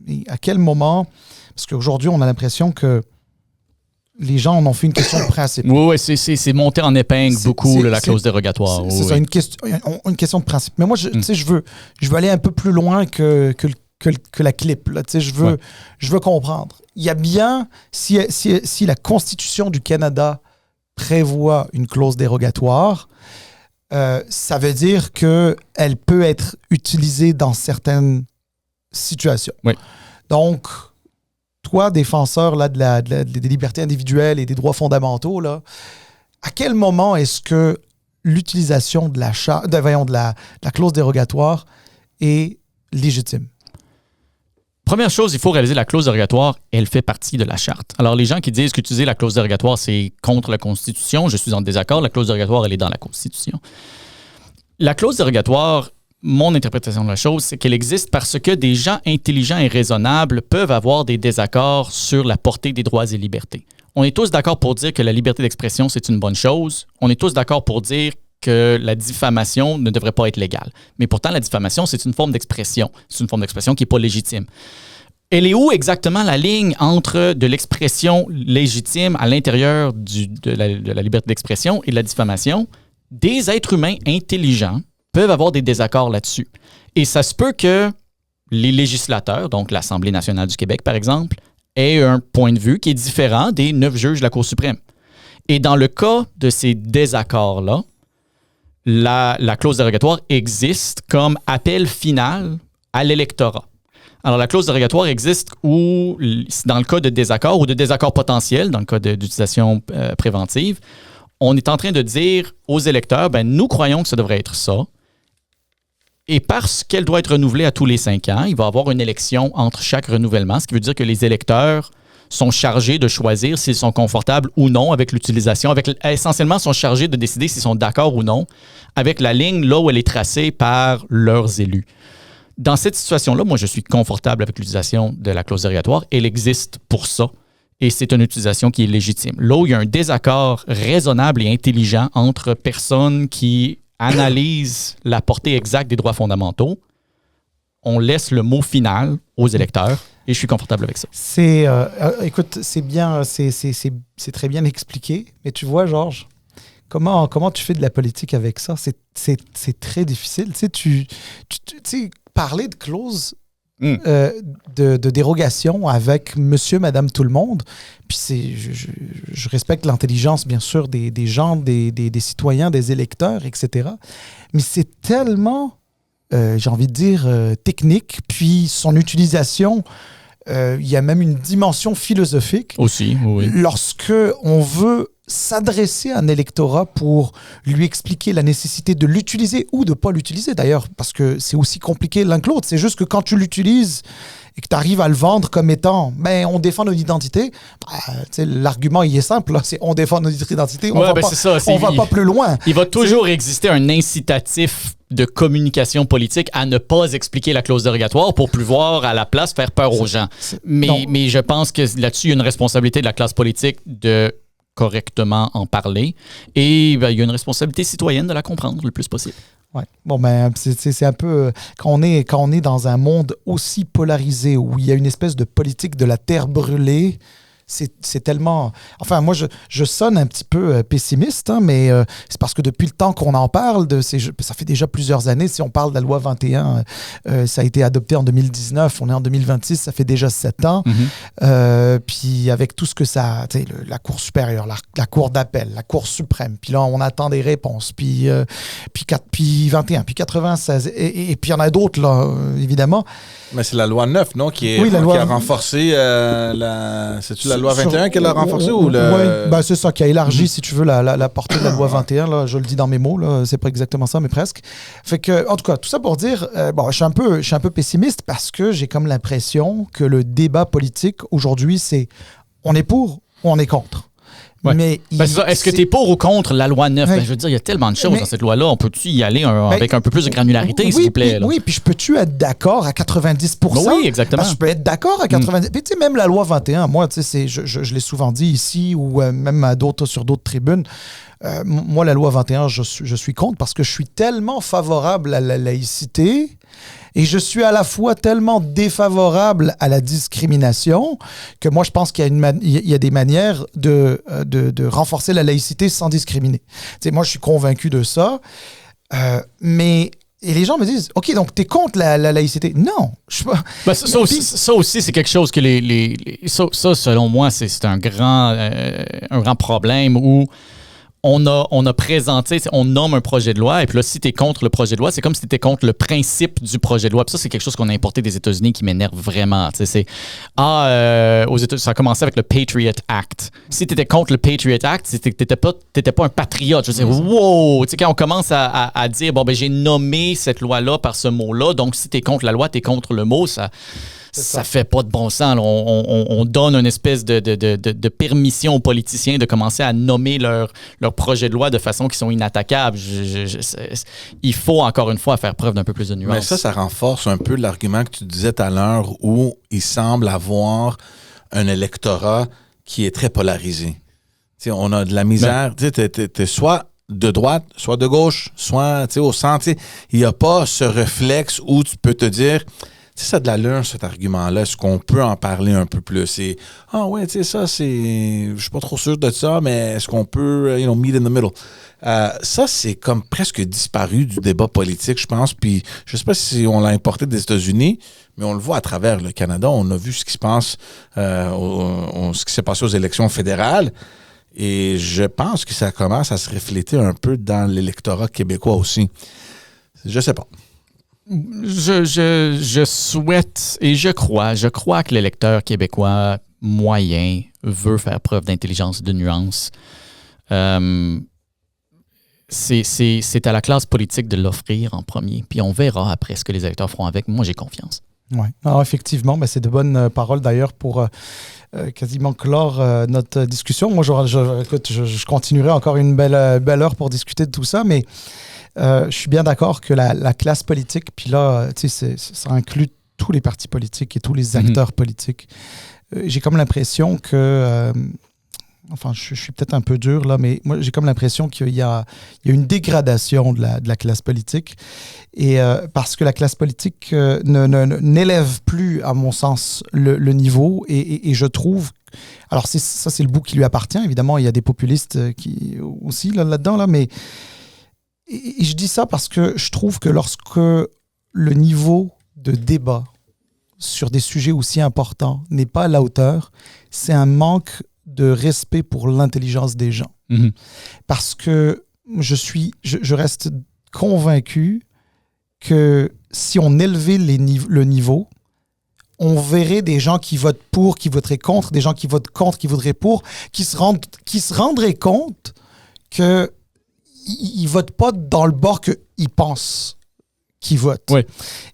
Mais à quel moment? Parce qu'aujourd'hui, on a l'impression que les gens en ont fait une question de principe. Oui, c'est monté en épingle beaucoup, la clause dérogatoire. C'est ça, une question de principe. Mais moi, je veux aller un peu plus loin que la clip. Là. Je veux comprendre. Il y a bien, si la Constitution du Canada prévoit une clause dérogatoire, ça veut dire qu'elle peut être utilisée dans certaines situations. Oui. Donc, toi, défenseur là, des libertés individuelles et des droits fondamentaux, là, à quel moment est-ce que l'utilisation de la clause dérogatoire est légitime? Première chose, il faut réaliser la clause dérogatoire, elle fait partie de la charte. Alors, les gens qui disent qu'utiliser la clause dérogatoire, c'est contre la Constitution, je suis en désaccord. La clause dérogatoire, elle est dans la Constitution. La clause dérogatoire, mon interprétation de la chose, c'est qu'elle existe parce que des gens intelligents et raisonnables peuvent avoir des désaccords sur la portée des droits et libertés. On est tous d'accord pour dire que la liberté d'expression, c'est une bonne chose. On est tous d'accord pour dire que la diffamation ne devrait pas être légale. Mais pourtant, la diffamation, c'est une forme d'expression. C'est une forme d'expression qui n'est pas légitime. Elle est où exactement la ligne entre de l'expression légitime à l'intérieur de la liberté d'expression et de la diffamation? Des êtres humains intelligents peuvent avoir des désaccords là-dessus. Et ça se peut que les législateurs, donc l'Assemblée nationale du Québec, par exemple, aient un point de vue qui est différent des 9 juges de la Cour suprême. Et dans le cas de ces désaccords-là, la clause dérogatoire existe comme appel final à l'électorat. Alors, la clause dérogatoire existe où, dans le cas de désaccord ou de désaccord potentiel, dans le cas d'utilisation préventive, on est en train de dire aux électeurs, nous croyons que ça devrait être ça. Et parce qu'elle doit être renouvelée à tous les 5 ans, il va y avoir une élection entre chaque renouvellement, ce qui veut dire que les électeurs sont chargés de choisir s'ils sont confortables ou non avec l'utilisation. Essentiellement, sont chargés de décider s'ils sont d'accord ou non avec la ligne là où elle est tracée par leurs élus. Dans cette situation-là, moi, je suis confortable avec l'utilisation de la clause dérogatoire. Elle existe pour ça. Et c'est une utilisation qui est légitime. Là où il y a un désaccord raisonnable et intelligent entre personnes qui analysent la portée exacte des droits fondamentaux, on laisse le mot final aux électeurs et je suis confortable avec ça. Écoute, c'est bien, c'est très bien expliqué, mais tu vois, Georges, comment tu fais de la politique avec ça? C'est très difficile. Tu sais, parler de clause de dérogation avec monsieur, madame, tout le monde, puis je respecte l'intelligence, bien sûr, des gens, des citoyens, des électeurs, etc. Mais c'est tellement... j'ai envie de dire, technique, puis son utilisation, il y a même une dimension philosophique. Aussi, oui. Lorsque on veut s'adresser à un électorat pour lui expliquer la nécessité de l'utiliser ou de ne pas l'utiliser, d'ailleurs, parce que c'est aussi compliqué l'un que l'autre. C'est juste que quand tu l'utilises et que tu arrives à le vendre comme étant on défend notre identité, l'argument il est simple, là, c'est on défend notre identité, on va pas plus loin. Il va toujours exister un incitatif de communication politique à ne pas expliquer la clause dérogatoire pour pouvoir à la place faire peur aux gens. Mais je pense que là-dessus, il y a une responsabilité de la classe politique de correctement en parler et il y a une responsabilité citoyenne de la comprendre le plus possible. Ouais. Bon, c'est un peu... Quand on est dans un monde aussi polarisé où il y a une espèce de politique de la terre brûlée, c'est tellement... Enfin, moi, je sonne un petit peu pessimiste, hein, mais c'est parce que depuis le temps qu'on en parle, ça fait déjà plusieurs années, si on parle de la loi 21, ça a été adopté en 2019, on est en 2026, ça fait déjà 7 ans. Puis avec tout ce que ça... La Cour supérieure, la Cour d'appel, la Cour suprême, puis là, on attend des réponses, puis 21, puis 96, et puis il y en a d'autres, là, évidemment. Mais c'est la loi 9, non, qui a renforcé c'est-tu la loi 21 qu'elle a renforcé ou le... Oui, c'est ça, qui a élargi, si tu veux, la portée de la loi 21. Là, je le dis dans mes mots, là, c'est pas exactement ça, mais presque. Fait que, en tout cas, tout ça pour dire, je suis un peu pessimiste parce que j'ai comme l'impression que le débat politique aujourd'hui, c'est on est pour ou on est contre. Ouais. Mais est-ce que tu es pour ou contre la loi 9? Je veux dire, il y a tellement de choses dans cette loi-là. On peut-tu y aller avec un peu plus de granularité, s'il vous plaît? Oui, puis je peux-tu être d'accord à 90%? Oui, exactement. Je peux être d'accord à 90%. Puis tu sais, même la loi 21, moi, tu sais, je l'ai souvent dit ici ou même sur d'autres tribunes. Moi, la loi 21, je suis contre parce que je suis tellement favorable à la laïcité et je suis à la fois tellement défavorable à la discrimination que moi, je pense qu'il y a des manières de renforcer la laïcité sans discriminer. Tu sais, moi, je suis convaincu de ça. Et les gens me disent, OK, donc tu es contre la laïcité. Non. Ça aussi, c'est quelque chose que ça, selon moi, c'est un grand problème où on a présenté, on nomme un projet de loi, et puis là, si tu es contre le projet de loi, c'est comme si tu étais contre le principe du projet de loi. Puis ça, c'est quelque chose qu'on a importé des États-Unis qui m'énerve vraiment. Aux États-Unis, ça a commencé avec le Patriot Act. Si tu étais contre le Patriot Act, t'étais pas un patriote. Je veux dire, wow! Quand on commence à dire, j'ai nommé cette loi-là par ce mot-là, donc si tu es contre la loi, tu es contre le mot, ça fait pas de bon sens. On donne une espèce de permission aux politiciens de commencer à nommer leur projet de loi de façon qui sont inattaquables. Il faut encore une fois faire preuve d'un peu plus de nuance. Mais ça renforce un peu l'argument que tu disais tout à l'heure où il semble avoir un électorat qui est très polarisé. T'sais, on a de la misère. T'es soit de droite, soit de gauche, soit au centre. Il n'y a pas ce réflexe où tu peux te dire... ça a de l'allure, cet argument-là. Est-ce qu'on peut en parler un peu plus? Et, ça, je suis pas trop sûr de ça, mais est-ce qu'on peut, meet in the middle? Ça, c'est comme presque disparu du débat politique, je pense. Puis, je sais pas si on l'a importé des États-Unis, mais on le voit à travers le Canada. On a vu ce qui se passe, ce qui s'est passé aux élections fédérales. Et je pense que ça commence à se refléter un peu dans l'électorat québécois aussi. Je sais pas. Je souhaite et je crois que l'électeur québécois moyen veut faire preuve d'intelligence et de nuance. C'est à la classe politique de l'offrir en premier, puis on verra après ce que les électeurs feront avec. Moi, j'ai confiance. Oui, effectivement, c'est de bonnes paroles d'ailleurs pour quasiment clore notre discussion. Moi, je continuerai encore une belle heure pour discuter de tout ça, mais je suis bien d'accord que la classe politique, puis là, ça inclut tous les partis politiques et tous les acteurs politiques. J'ai comme l'impression que... je suis peut-être un peu dur là, mais moi j'ai comme l'impression qu'il y a une dégradation de la classe politique et parce que la classe politique n'élève plus, à mon sens, le niveau et je trouve... Alors ça c'est le bout qui lui appartient, évidemment, il y a des populistes qui aussi là-dedans, là, mais... Et je dis ça parce que je trouve que lorsque le niveau de débat sur des sujets aussi importants n'est pas à la hauteur, c'est un manque de respect pour l'intelligence des gens. Mm-hmm. Parce que je reste convaincu que si on élevait le niveau, on verrait des gens qui votent pour, qui voteraient contre, des gens qui votent contre, qui voteraient pour, qui se rendraient compte qu'ils ne votent pas dans le bord qu'ils pensent qui votent. Oui.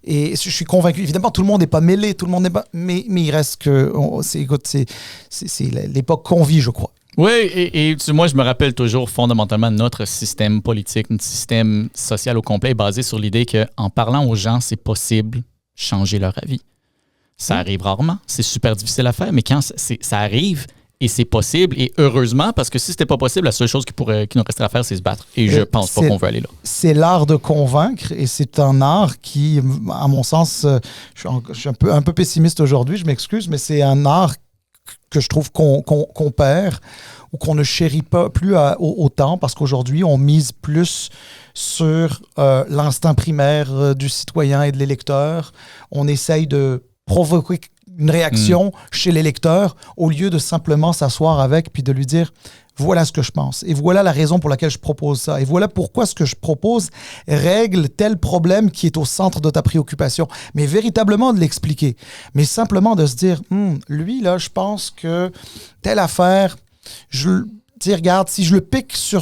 Et je suis convaincu. Évidemment, tout le monde n'est pas mêlé, tout le monde n'est pas... Mais il reste que... C'est l'époque qu'on vit, je crois. Oui, et moi, je me rappelle toujours fondamentalement notre système politique, notre système social au complet est basé sur l'idée qu'en parlant aux gens, c'est possible de changer leur avis. Ça arrive rarement, c'est super difficile à faire, mais quand ça arrive et c'est possible, et heureusement, parce que si c'était pas possible, la seule chose qui nous resterait à faire, c'est se battre. Et je pense pas qu'on veut aller là. C'est l'art de convaincre, et c'est un art qui, à mon sens, je suis un peu pessimiste aujourd'hui, je m'excuse, mais c'est un art que je trouve qu'on perd ou qu'on ne chérit pas plus autant, parce qu'aujourd'hui, on mise plus sur l'instinct primaire du citoyen et de l'électeur. On essaye de provoquer une réaction chez l'électeur au lieu de simplement s'asseoir avec puis de lui dire voilà ce que je pense et voilà la raison pour laquelle je propose ça et voilà pourquoi ce que je propose règle tel problème qui est au centre de ta préoccupation. Mais véritablement de l'expliquer. Mais simplement de se dire lui là, je pense que telle affaire, regarde, si je le pique sous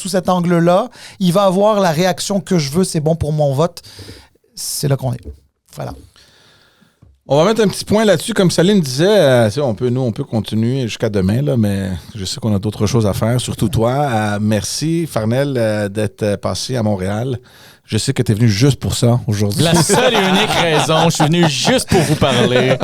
cet angle-là, il va avoir la réaction que je veux, c'est bon pour mon vote. C'est là qu'on est. Voilà. On va mettre un petit point là-dessus. Comme Saline disait, on peut continuer jusqu'à demain, là, mais je sais qu'on a d'autres choses à faire, surtout toi. Merci, Farnell, d'être passé à Montréal. Je sais que tu es venu juste pour ça aujourd'hui. La seule et unique raison, je suis venu juste pour vous parler.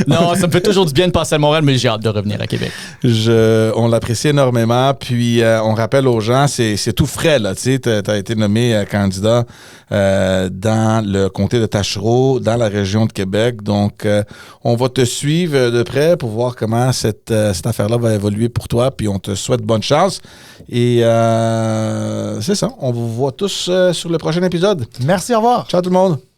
Non, ça me fait toujours du bien de passer à Montréal, mais j'ai hâte de revenir à Québec. On l'apprécie énormément. Puis, on rappelle aux gens, c'est tout frais, là. Tu sais, t'as été nommé candidat dans le comté de Tachereau, dans la région de Québec. Donc, on va te suivre de près pour voir comment cette affaire-là va évoluer pour toi. Puis, on te souhaite bonne chance. Et c'est ça. On vous voit tous sur le prochain épisode. Merci, au revoir. Ciao tout le monde.